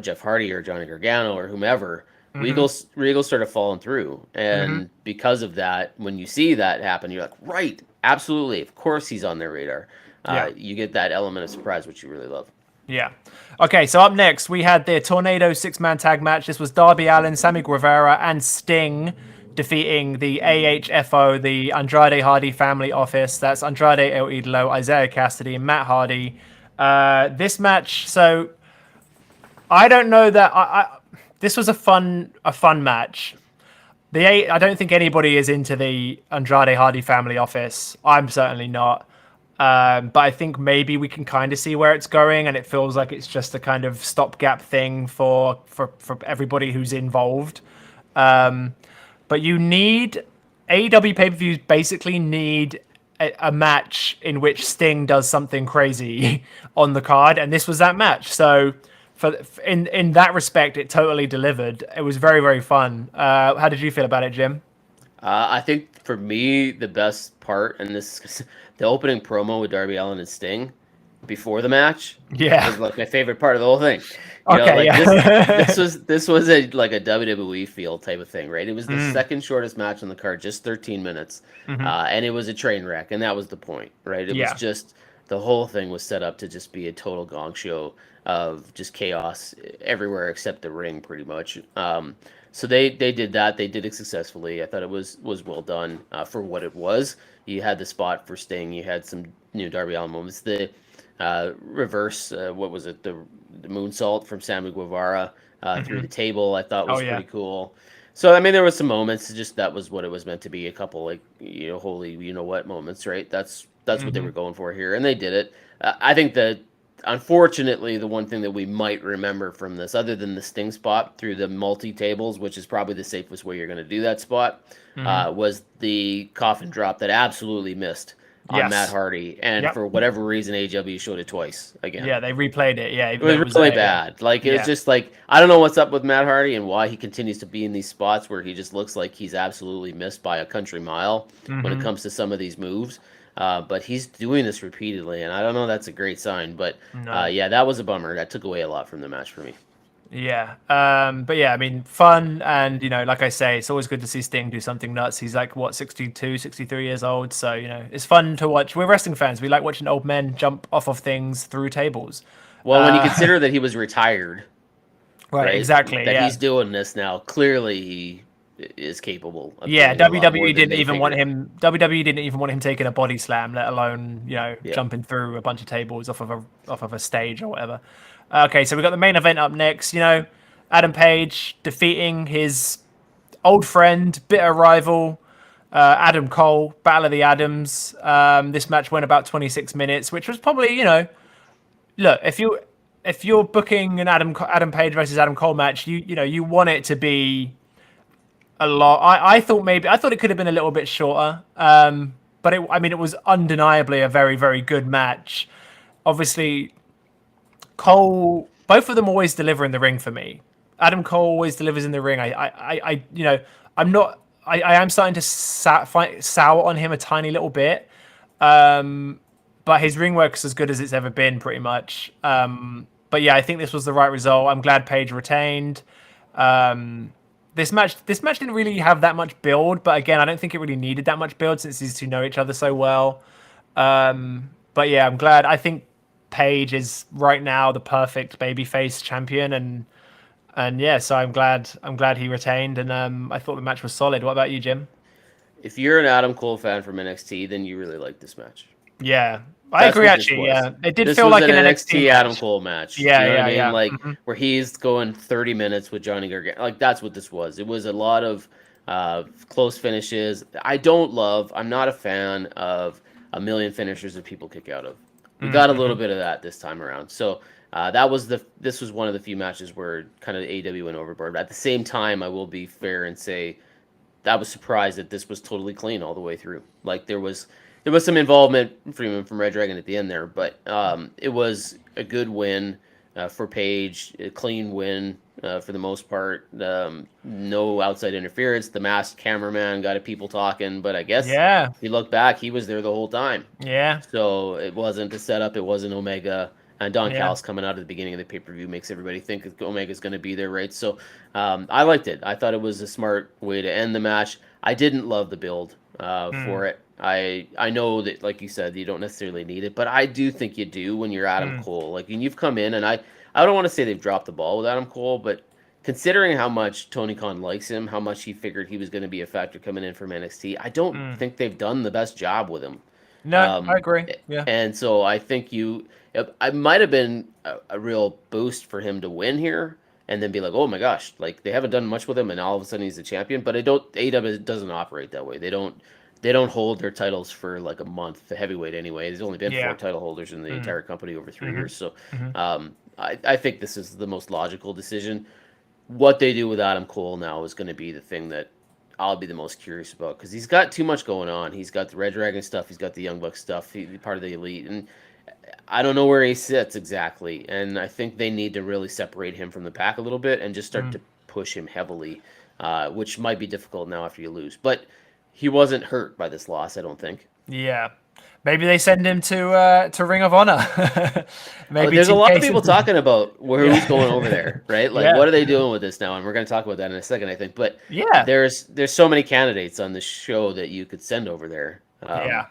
Jeff Hardy or Johnny Gargano or whomever, mm-hmm, Regal started falling through, mm-hmm. and because of that, when you see that happen, you're like, right, absolutely, of course he's on their radar. Yeah. You get that element of surprise, which you really love. Yeah. Okay, so up next we had the Tornado six-man tag match. This was Darby Allin, Sammy Guevara, and Sting defeating the AHFO, the Andrade Hardy Family Office. That's Andrade El Idolo, Isaiah Cassidy, and Matt Hardy. This match, so I don't know that this was a fun match. I don't think anybody is into the Andrade Hardy Family Office. I'm certainly not. But I think maybe we can kind of see where it's going, and it feels like it's just a kind of stopgap thing for everybody who's involved. But you need AEW pay-per-views basically need a match in which Sting does something crazy on the card, and this was that match. So in that respect, it totally delivered. It was very, very fun. How did you feel about it, Jim? I think for me, the best part, and this the opening promo with Darby Allin and Sting before the match Yeah. was like my favorite part of the whole thing. Okay. Yeah. This was a like a WWE feel type of thing, right? It was the Mm. second shortest match on the card, just 13 minutes, Mhm. and it was a train wreck, and that was the point, right? It was Yeah. just the whole thing was set up to just be a total gong show of just chaos everywhere except the ring, pretty much. So they did that. They did it successfully. I thought it was well done for what it was. You had the spot for Sting. You had some new Darby Allin moments. The reverse, what was it? The moonsault from Sammy Guevara through the table. I thought Oh was yeah. pretty cool. So I mean, there was some moments. Just that was what it was meant to be. A couple like holy what moments, right? That's what they Hmm. were going for here, and they did it. I think that unfortunately, the one thing that we might remember from this, other than the Sting spot through the multi tables, which is probably the safest way you're going to do that spot, Hmm. was the coffin drop that absolutely missed on Matt Yes. Hardy, and Yep. for whatever reason, AEW showed it twice again. Yeah, they replayed it. Yeah, It even though was really yeah. bad. Like it was Yeah. just like I don't know what's up with Matt Hardy and why he continues to be in these spots where he just looks like he's absolutely missed by a country mile when it Hmm. comes to some of these moves. But he's doing this repeatedly, and I don't know that's a great sign. But No. yeah, that was a bummer. That took away a lot from the match for me. Yeah. But yeah, I mean, fun. And, like I say, it's always good to see Sting do something nuts. He's like, what, 62, 63 years old. So, it's fun to watch. We're wrestling fans. We like watching old men jump off of things through tables. Well, when you consider that he was retired, Right, right? exactly. That Yeah. he's doing this now. Clearly, is capable of Yeah, doing a lot more WWE than didn't they even want figured. him. WWE didn't even want him taking a body slam, let alone Yeah. jumping through a bunch of tables off of a stage or whatever. Okay, so we got the main event up next. Adam Page defeating his old friend, bitter rival, Adam Cole. Battle of the Adams. This match went about 26 minutes, which was probably look, if you're booking an Adam Page versus Adam Cole match, you want it to be a lot. I thought it could have been a little bit shorter. But it was undeniably a very, very good match. Obviously, both of them always deliver in the ring for me. Adam Cole always delivers in the ring. I'm not. I am starting to sour on him a tiny little bit. But his ring work's as good as it's ever been, pretty much. But yeah, I think this was the right result. I'm glad Paige retained. This match didn't really have that much build, but again, I don't think it really needed that much build since these two know each other so well. But yeah, I'm glad. I think Paige is right now the perfect babyface champion, and yeah, so I'm glad he retained, and I thought the match was solid. What about you, Jim? If you're an Adam Cole fan from NXT, then you really like this match. Yeah, I That's agree. what this Actually, was. yeah, it did This feel was like an an NXT NXT Adam match. Cole match. Do Yeah, you know what yeah, I mean? yeah. Like where he's going 30 minutes with Johnny Gargano. Like that's what this was. It was a lot of close finishes. I'm not a fan of a million finishers that people kick out of. We got a little bit of that this time around. So this was one of the few matches where kind of AEW went overboard. But at the same time, I will be fair and say I was surprised that this was totally clean all the way through. Like there was some involvement from Red Dragon at the end there, but it was a good win for Paige, a clean win for the most part. No outside interference. The masked cameraman got people talking, but I guess Yeah, if you look back, he was there the whole time. yeah, So it wasn't a setup. It wasn't Omega. And Don yeah. Callis coming out at the beginning of the pay-per-view makes everybody think Omega's going to be there, right? So I liked it. I thought it was a smart way to end the match. I didn't love the build for it. I know that, like you said, you don't necessarily need it, but I do think you do when you're Adam Cole. Like, and you've come in, and I don't want to say they've dropped the ball with Adam Cole, but considering how much Tony Khan likes him, how much he figured he was going to be a factor coming in from NXT, I don't think they've done the best job with him. No, I agree. Yeah. And so I think I might have been a real boost for him to win here and then be like, oh my gosh, like they haven't done much with him and all of a sudden he's a champion. But AEW doesn't operate that way. They don't hold their titles for like a month, the heavyweight anyway. There's only been Yeah. 4 title holders in the entire company over 3 years. So Mm-hmm. I think this is the most logical decision. What they do with Adam Cole now is going to be the thing that I'll be the most curious about because he's got too much going on. He's got the Red Dragon stuff. He's got the Young Bucks stuff. He's part of the Elite. And I don't know where he sits exactly. And I think they need to really separate him from the pack a little bit and just start to push him heavily, which might be difficult now after you lose. But he wasn't hurt by this loss, I don't think. Yeah. Maybe they send him to Ring of Honor. Maybe There's a lot of TK people talking about who's going over there, right? Like, Yeah. what are they doing with this now? And we're going to talk about that in a second, I think. But Yeah. there's so many candidates on the show that you could send over there. Yeah.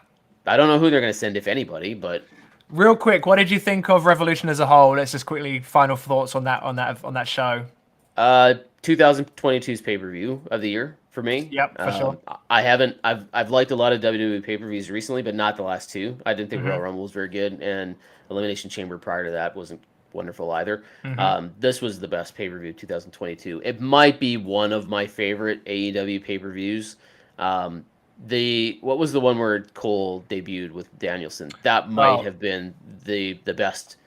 I don't know who they're going to send, if anybody, but Real quick, what did you think of Revolution as a whole? Let's just quickly final thoughts on that show. 2022's pay-per-view of the year for me. Yep, for sure. I've liked a lot of WWE pay-per-views recently, but not the last 2. I didn't think Mm-hmm. Royal Rumble was very good, and Elimination Chamber prior to that wasn't wonderful either. Mm-hmm. This was the best pay-per-view of 2022. It might be one of my favorite AEW pay-per-views. What was the one where Cole debuted with Danielson? That might have been the best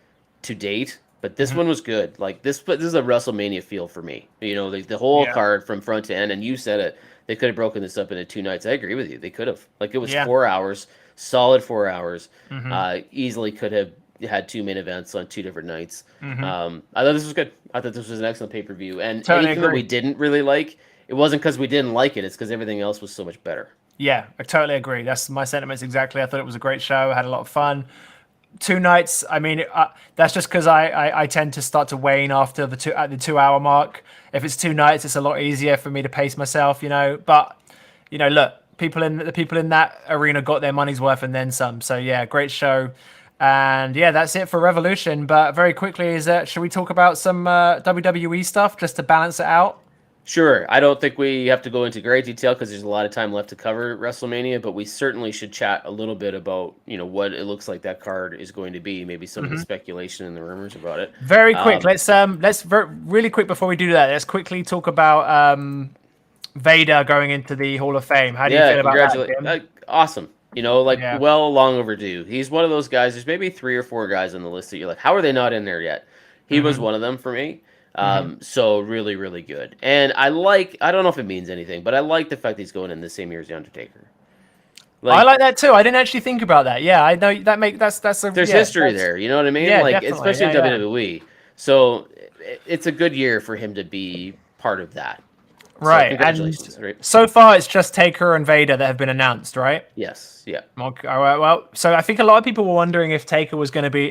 to date. But this one was good. Like this is a WrestleMania feel for me. You know, the whole Yeah. card from front to end. And you said it. They could have broken this up into 2 nights. I agree with you. They could have. Like it was Yeah. 4 hours, solid 4 hours. Mm-hmm. Easily could have had 2 main events on 2 different nights. Mm-hmm. I thought this was good. I thought this was an excellent pay per view. And Totally anything that agree. we didn't really like, it wasn't because we didn't like it. It's because everything else was so much better. Yeah, I totally agree. That's my sentiments exactly. I thought it was a great show. I had a lot of fun. 2 nights. I mean, that's just because I tend to start to wane after the 2 hour mark. If it's 2 nights, it's a lot easier for me to pace myself, But look, the people in that arena got their money's worth and then some. So yeah, great show. And yeah, that's it for Revolution. But very quickly, should we talk about some WWE stuff just to balance it out? Sure. I don't think we have to go into great detail because there's a lot of time left to cover WrestleMania, but we certainly should chat a little bit about, what it looks like that card is going to be, maybe some of the speculation and the rumors about it. Very quick. Really quick before we do that. Let's quickly talk about Vader going into the Hall of Fame. How do you feel about that, Jim? Awesome. Well, long overdue. He's one of those guys. There's maybe 3 or 4 guys on the list that you're like, how are they not in there yet? He was one of them for me. So really, really good. And I don't know if it means anything, but I like the fact that he's going in the same year as The Undertaker. I like that too. I didn't actually think about that. Yeah, I know there's history there. You know what I mean? Yeah, especially in WWE. So it's a good year for him to be part of that. Right. So congratulations. And so far, it's just Taker and Vader that have been announced, right? Yes. Yeah. Okay. All right. Well, so I think a lot of people were wondering if it was going to be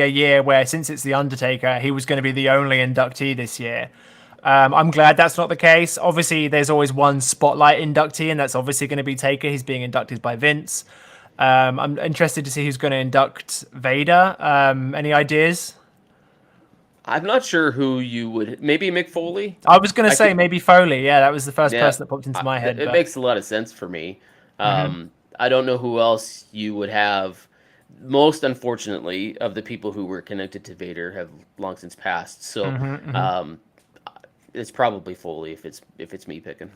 a year where, since it's The Undertaker, he was going to be the only inductee this year. I'm glad that's not the case. Obviously, there's always one spotlight inductee, and that's obviously going to be Taker. He's being inducted by Vince. I'm interested to see who's going to induct Vader. Any ideas? I'm not sure who you would. Maybe Mick Foley. I was going to say maybe Foley. Yeah, that was the first person that popped into my head. It makes a lot of sense for me. I don't know who else you would have. Most unfortunately, of the people who were connected to Vader have long since passed. So it's probably Foley if it's me picking.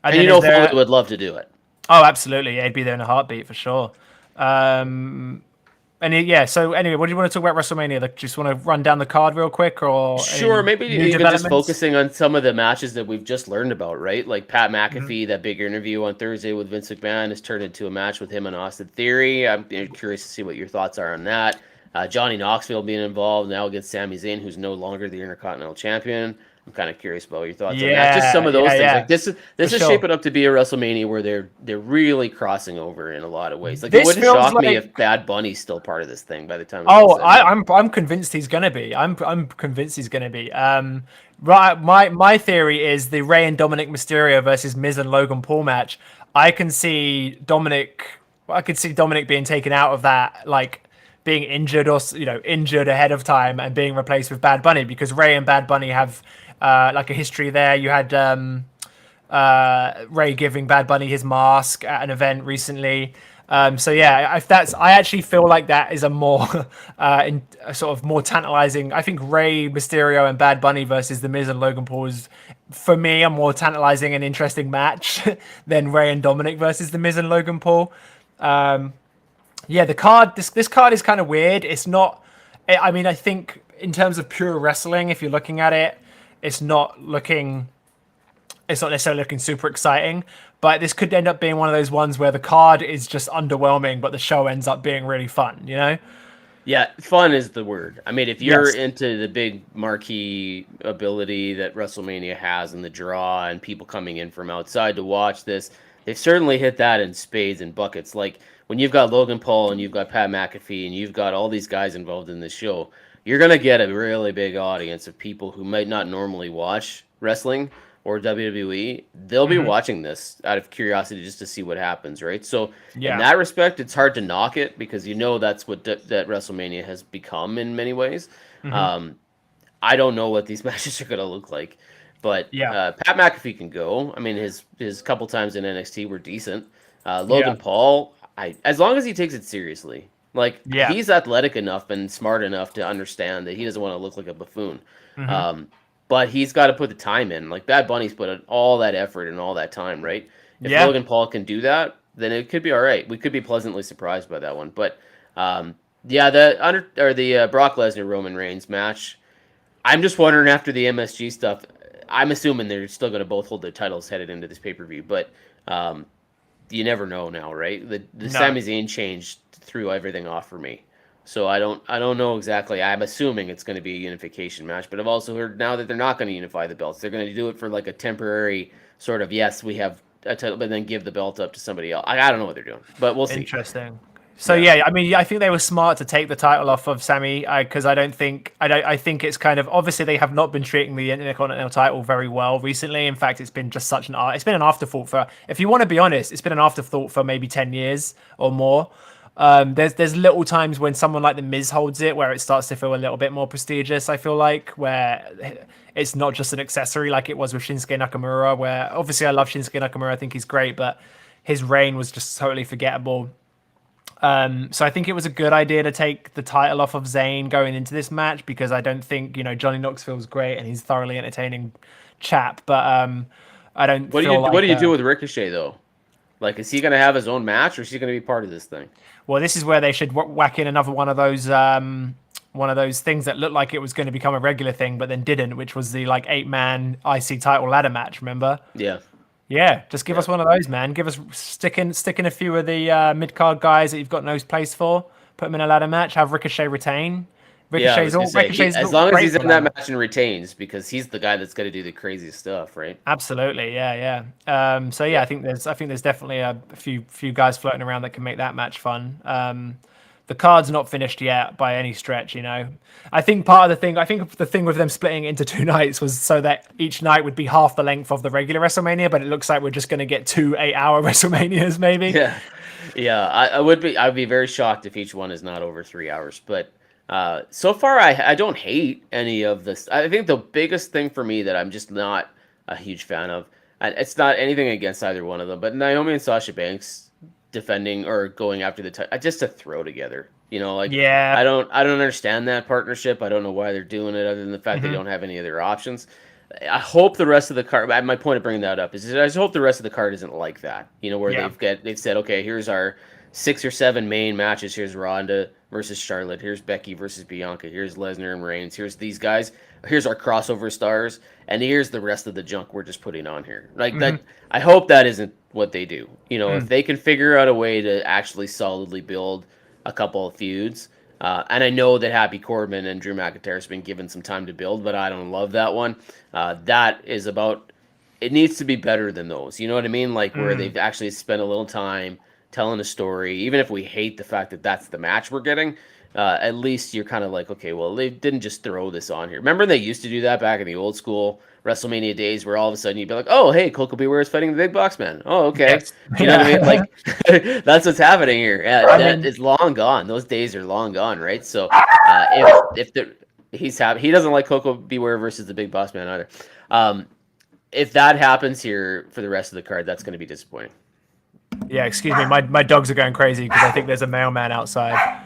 And Foley would love to do it. Oh, absolutely. Yeah, he'd be there in a heartbeat for sure. So anyway, what do you want to talk about WrestleMania? Just want to run down the card real quick, or sure, maybe even just focusing on some of the matches that we've just learned about, right? Like Pat McAfee, that big interview on Thursday with Vince McMahon has turned into a match with him and Austin Theory. I'm curious to see what your thoughts are on that. Johnny Knoxville being involved now against Sami Zayn, who's no longer the Intercontinental Champion. I'm kind of curious about your thoughts on that. Just some of those things. Yeah. Like this is shaping up to be a WrestleMania where they're really crossing over in a lot of ways. Like it wouldn't shock me if Bad Bunny's still part of this thing by the time. I'm convinced he's gonna be. I'm convinced he's gonna be. Right. My theory is the Rey and Dominic Mysterio versus Miz and Logan Paul match. I could see Dominic being taken out of that, like being injured injured ahead of time and being replaced with Bad Bunny, because Rey and Bad Bunny have like a history there. You had Rey giving Bad Bunny his mask at an event recently. I actually feel like that is a more sort of more tantalizing. I think Rey Mysterio and Bad Bunny versus The Miz and Logan Paul is, for me, a more tantalizing and interesting match than Rey and Dominic versus The Miz and Logan Paul. The card. This card is kind of weird. It's not. I mean, I think in terms of pure wrestling, if you're looking at it, it's not necessarily looking super exciting, but this could end up being one of those ones where the card is just underwhelming, but the show ends up being really fun, Yeah, fun is the word. I mean, if you're into the big marquee ability that WrestleMania has and the draw and people coming in from outside to watch this, they've certainly hit that in spades and buckets. Like when you've got Logan Paul and you've got Pat McAfee and you've got all these guys involved in this show, you're going to get a really big audience of people who might not normally watch wrestling or WWE. They'll be watching this out of curiosity just to see what happens, right? So in that respect, it's hard to knock it because that's what that WrestleMania has become in many ways. I don't know what these matches are going to look like, but Pat McAfee can go. I mean, his couple times in NXT were decent. Logan Paul, as long as he takes it seriously. He's athletic enough and smart enough to understand that he doesn't want to look like a buffoon. But he's got to put the time in. Like Bad Bunny's put in all that effort and all that time, right? If Logan Paul can do that, then it could be all right. We could be pleasantly surprised by that one. But the Brock Lesnar Roman Reigns match, I'm just wondering after the MSG stuff. I'm assuming they're still going to both hold their titles headed into this pay-per-view, but you never know now, right? The Sami Zayn change threw everything off for me. So I don't know exactly. I'm assuming it's going to be a unification match, but I've also heard now that they're not going to unify the belts. They're going to do it for like a temporary sort of, yes, we have a title, but then give the belt up to somebody else. I don't know what they're doing, but we'll see. Interesting. So I mean, I think they were smart to take the title off of Sami because I think it's kind of, obviously they have not been treating the Intercontinental title very well recently. In fact, it's been just it's been an afterthought for, if you want to be honest, it's been an afterthought for maybe 10 years or more. There's little times when someone like the Miz holds it where it starts to feel a little bit more prestigious. I feel like where it's not just an accessory like it was with Shinsuke Nakamura. Where obviously I love Shinsuke Nakamura, I think he's great, but his reign was just totally forgettable. So I think it was a good idea to take the title off of Zayn going into this match because I don't think Johnny Knoxville's great and he's thoroughly entertaining chap, but I don't. What do you do with Ricochet though? Like, is he going to have his own match, or is he going to be part of this thing? Well, this is where they should whack in another one of those things that looked like it was going to become a regular thing, but then didn't, which was the 8-man IC title ladder match. Remember? Yeah. Yeah, just give us one of those, man. Give us stick in a few of the mid card guys that you've got no place for. Put them in a ladder match. Have Ricochet retain. Ricochet's as long as he's in that match and retains, because he's the guy that's going to do the craziest stuff, right? Absolutely, yeah. So yeah, I think there's definitely a few guys floating around that can make that match fun. The card's not finished yet by any stretch, I think the thing with them splitting into 2 nights was so that each night would be half the length of the regular WrestleMania, but it looks like we're just going to get 2 8-hour WrestleManias, maybe. Yeah. I'd be very shocked if each one is not over 3 hours. But so far, I don't hate any of this. I think the biggest thing for me that I'm just not a huge fan of, and it's not anything against either one of them, but Naomi and Sasha Banks defending or going after the title, just to throw together. I don't understand that partnership. I don't know why they're doing it, other than the fact they don't have any other options. I hope the rest of the card. My point of bringing that up is I just hope the rest of the card isn't like that. Where they've said, okay, here's our 6 or 7 main matches. Here's Ronda versus Charlotte. Here's Becky versus Bianca. Here's Lesnar and Reigns. Here's these guys. Here's our crossover stars, and here's the rest of the junk we're just putting on here. That. I hope that isn't what they do. If they can figure out a way to actually solidly build a couple of feuds, and I know that Happy Corbin and Drew McIntyre has been given some time to build, but I don't love that one. That is about. It needs to be better than those. You know what I mean? Where they've actually spent a little time telling a story, even if we hate the fact that that's the match we're getting. At least you're kind of like, okay, well, they didn't just throw this on here. Remember they used to do that back in the old school WrestleMania days, where all of a sudden you'd be like, oh, hey, Coco Beware is fighting the Big Box Man. Oh, okay. Yes. You know what I mean? That's what's happening here. It's long gone. Those days are long gone, right? So he's happy. He doesn't like Coco Beware versus the Big Boss Man either. If that happens here for the rest of the card, that's going to be disappointing. Yeah, excuse me. My dogs are going crazy because I think there's a mailman outside.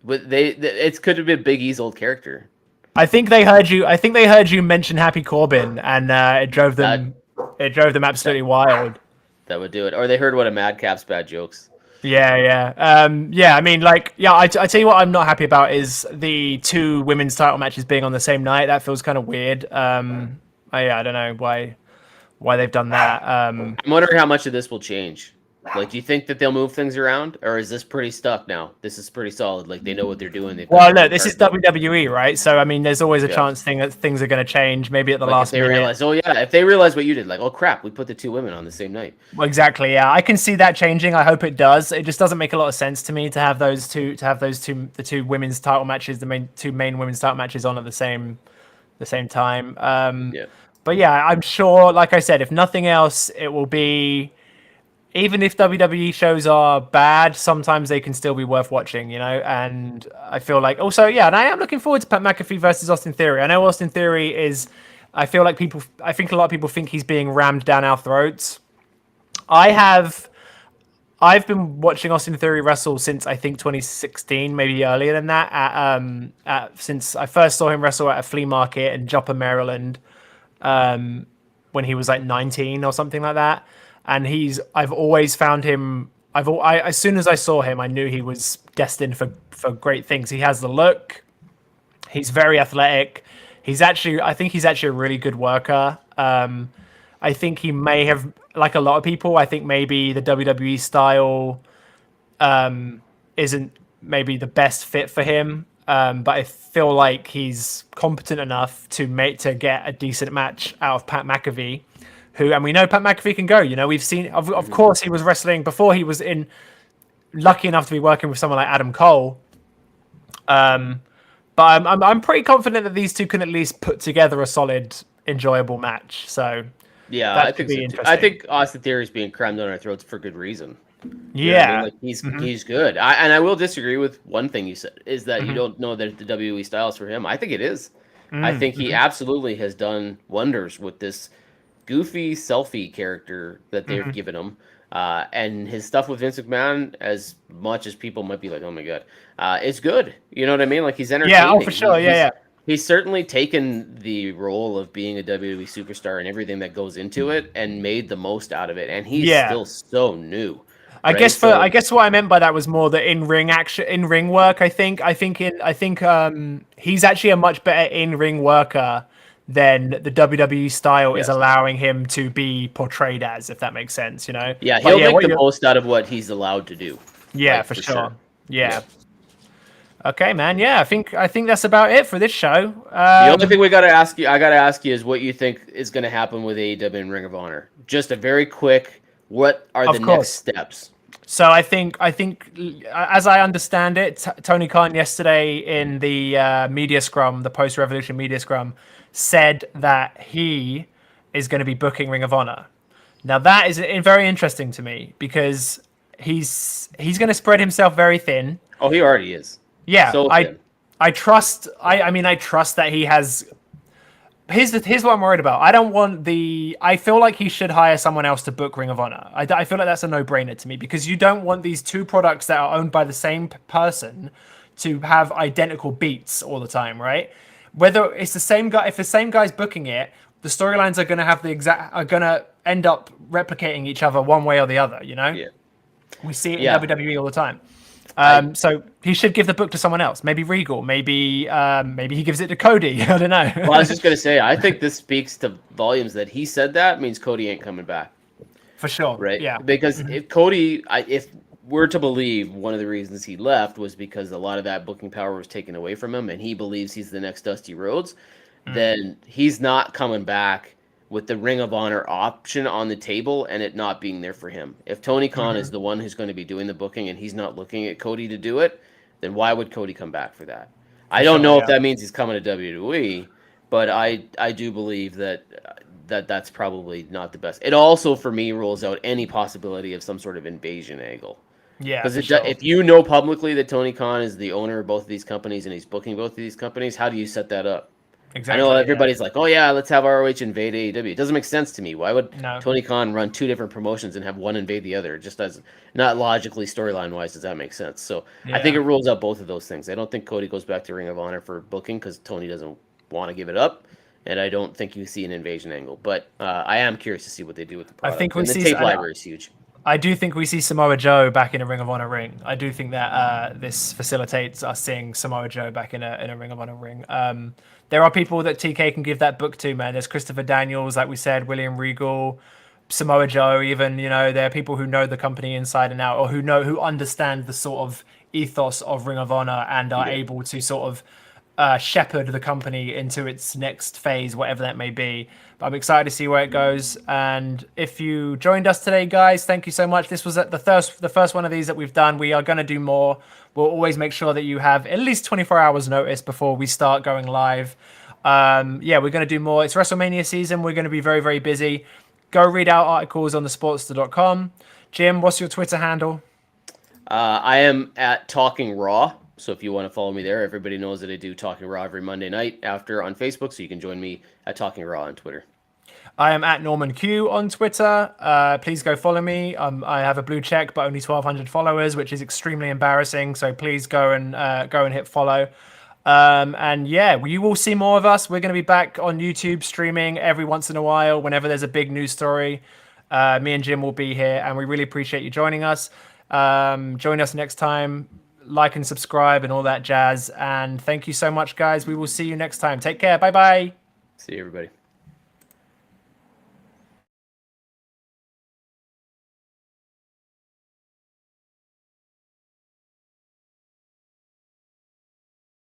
But it could have been Big E's old character. I think they heard you mention Happy Corbin, and it drove them absolutely wild. That would do it. Or they heard one of Madcap's bad jokes. Yeah. I mean, I tell you what I'm not happy about is the 2 women's title matches being on the same night. That feels kind of weird. I don't know why they've done that. I'm wondering how much of this will change. Do you think that they'll move things around, or is this pretty stuck now? This is pretty solid. They know what they're doing. Well, look, this is WWE, right? So, I mean, there's always a chance that things are going to change. Maybe at the last minute. If they realize what you did, oh crap, we put the 2 women on the same night. Well, exactly. Yeah, I can see that changing. I hope it does. It just doesn't make a lot of sense to me to have the 2 women's title matches, the 2 main women's title matches on at the same time. But yeah, I'm sure. Like I said, if nothing else, it will be. Even if WWE shows are bad, sometimes they can still be worth watching, and I feel like also, and I am looking forward to Pat McAfee versus Austin Theory. I know Austin Theory is, I think a lot of people think he's being rammed down our throats. I've been watching Austin Theory wrestle since I think 2016, maybe earlier than that, since I first saw him wrestle at a flea market in Joppa, Maryland, when he was 19 or something like that. And I've always found him. As soon as I saw him, I knew he was destined for great things. He has the look. He's very athletic. I think he's actually a really good worker. I think he may have, like a lot of people, I think maybe the WWE style isn't maybe the best fit for him. But I feel like he's competent enough to get a decent match out of Pat McAfee. And we know Pat McAfee can go. We've seen, of course, he was wrestling before he was lucky enough to be working with someone like Adam Cole. But I'm pretty confident that these 2 can at least put together a solid, enjoyable match. So yeah, I think Austin Theory is being crammed down our throats for good reason. You know what I mean? Yeah. Like he's good. I will disagree with one thing you said is that you Mm-hmm. don't know that the WWE style is for him. I think it is. I think he Mm-hmm. absolutely has done wonders with this goofy selfie character that they've Mm-hmm. given him. And his stuff with Vince McMahon, as much as people might be like, "Oh my god," it's good. You know what I mean? Like he's Yeah. Oh, for entertaining. sure. Yeah. Yeah. He's certainly taken the role of being a WWE superstar and everything that goes into it, and made the most out of it. And he's Yeah. still so new, I right? guess So what I meant by that was more the in-ring action, in-ring work. I think he's actually a much better in-ring worker than the WWE style is yes, allowing him to be portrayed as, if that makes sense, you know. yeah, But he'll yeah, make what the you most out of what he's allowed to do, yeah, like for for sure. sure. Yeah. Yeah. Okay, man. Yeah, I think that's about it for this show. The only thing I gotta ask you, is what you think is going to happen with AEW and Ring of Honor. Just a very quick, what are the Of next course. steps? So I think, as I understand it, Tony Khan yesterday in the media scrum, the post-Revolution media scrum, said that he is going to be booking Ring of Honor. Now that is very interesting to me because he's going to spread himself very thin. Oh, he already is. Yeah, So I thin. I trust. I mean, I trust that he has. Here's what I'm worried about. I don't want the. I feel like he should hire someone else to book Ring of Honor. I feel like that's a no-brainer to me because you don't want these two products that are owned by the same person to have identical beats all the time, right? Whether it's the same guy, if the same guy's booking it, the storylines are gonna end up replicating each other one way or the other. You know, Yeah. we see it in Yeah. WWE all the time. I So he should give the book to someone else. Maybe Regal. Maybe he gives it to Cody. I don't know. Well, I was just gonna say, I think this speaks to volumes that he said that means Cody ain't coming back, For sure. right? Yeah. Because if we're to believe one of the reasons he left was because a lot of that booking power was taken away from him, and he believes he's the next Dusty Rhodes, then he's not coming back with the Ring of Honor option on the table and it not being there for him. If Tony Khan is the one who's going to be doing the booking and he's not looking at Cody to do it, then why would Cody come back for that? I don't sure, know if yeah. that means he's coming to WWE, but I do believe that's probably not the best. It also for me rules out any possibility of some sort of invasion angle. Yeah. Because For sure. if you know publicly that Tony Khan is the owner of both of these companies and he's booking both of these companies, how do you set that up? Exactly. I know yeah. everybody's like, "Oh yeah, let's have ROH invade AEW." It doesn't make sense to me. Why would No. Tony Khan run two different promotions and have one invade the other? It just does not logically storyline wise does that make sense. So I think Yeah. it rules out both of those things. I don't think Cody goes back to Ring of Honor for booking because Tony doesn't want to give it up, and I don't think you see an invasion angle. But I am curious to see what they do with the product. think we and the see- tape I- library is huge. I do think we see Samoa Joe back in a Ring of Honor ring. I do think that this facilitates us seeing Samoa Joe back in a Ring of Honor ring. There are people that TK can give that book to, man. There's Christopher Daniels, like we said, William Regal, Samoa Joe. Even there are people who know the company inside and out, or who understand the sort of ethos of Ring of Honor and are Yeah. able to sort of shepherd the company into its next phase, whatever that may be. But I'm excited to see where it goes. And if you joined us today, guys, thank you so much. This was the first one of these that we've done. We are going to do more. We'll always make sure that you have at least 24 hours notice before we start going live. We're going to do more. It's WrestleMania season. We're going to be very, very busy. Go read our articles on TheSportster.com. Jim, what's your Twitter handle? I am at Talking Raw. So if you want to follow me there, everybody knows that I do Talking Raw every Monday night after on Facebook. So you can join me at Talking Raw on Twitter. I am at Norman Q on Twitter. Please go follow me. I have a blue check, but only 1,200 followers, which is extremely embarrassing. So please go and hit follow. You will see more of us. We're going to be back on YouTube streaming every once in a while whenever there's a big news story. Me and Jim will be here, and we really appreciate you joining us. Join us next time. Like and subscribe and all that jazz. And thank you so much, guys. We will see you next time. Take care. Bye-bye. See you, everybody.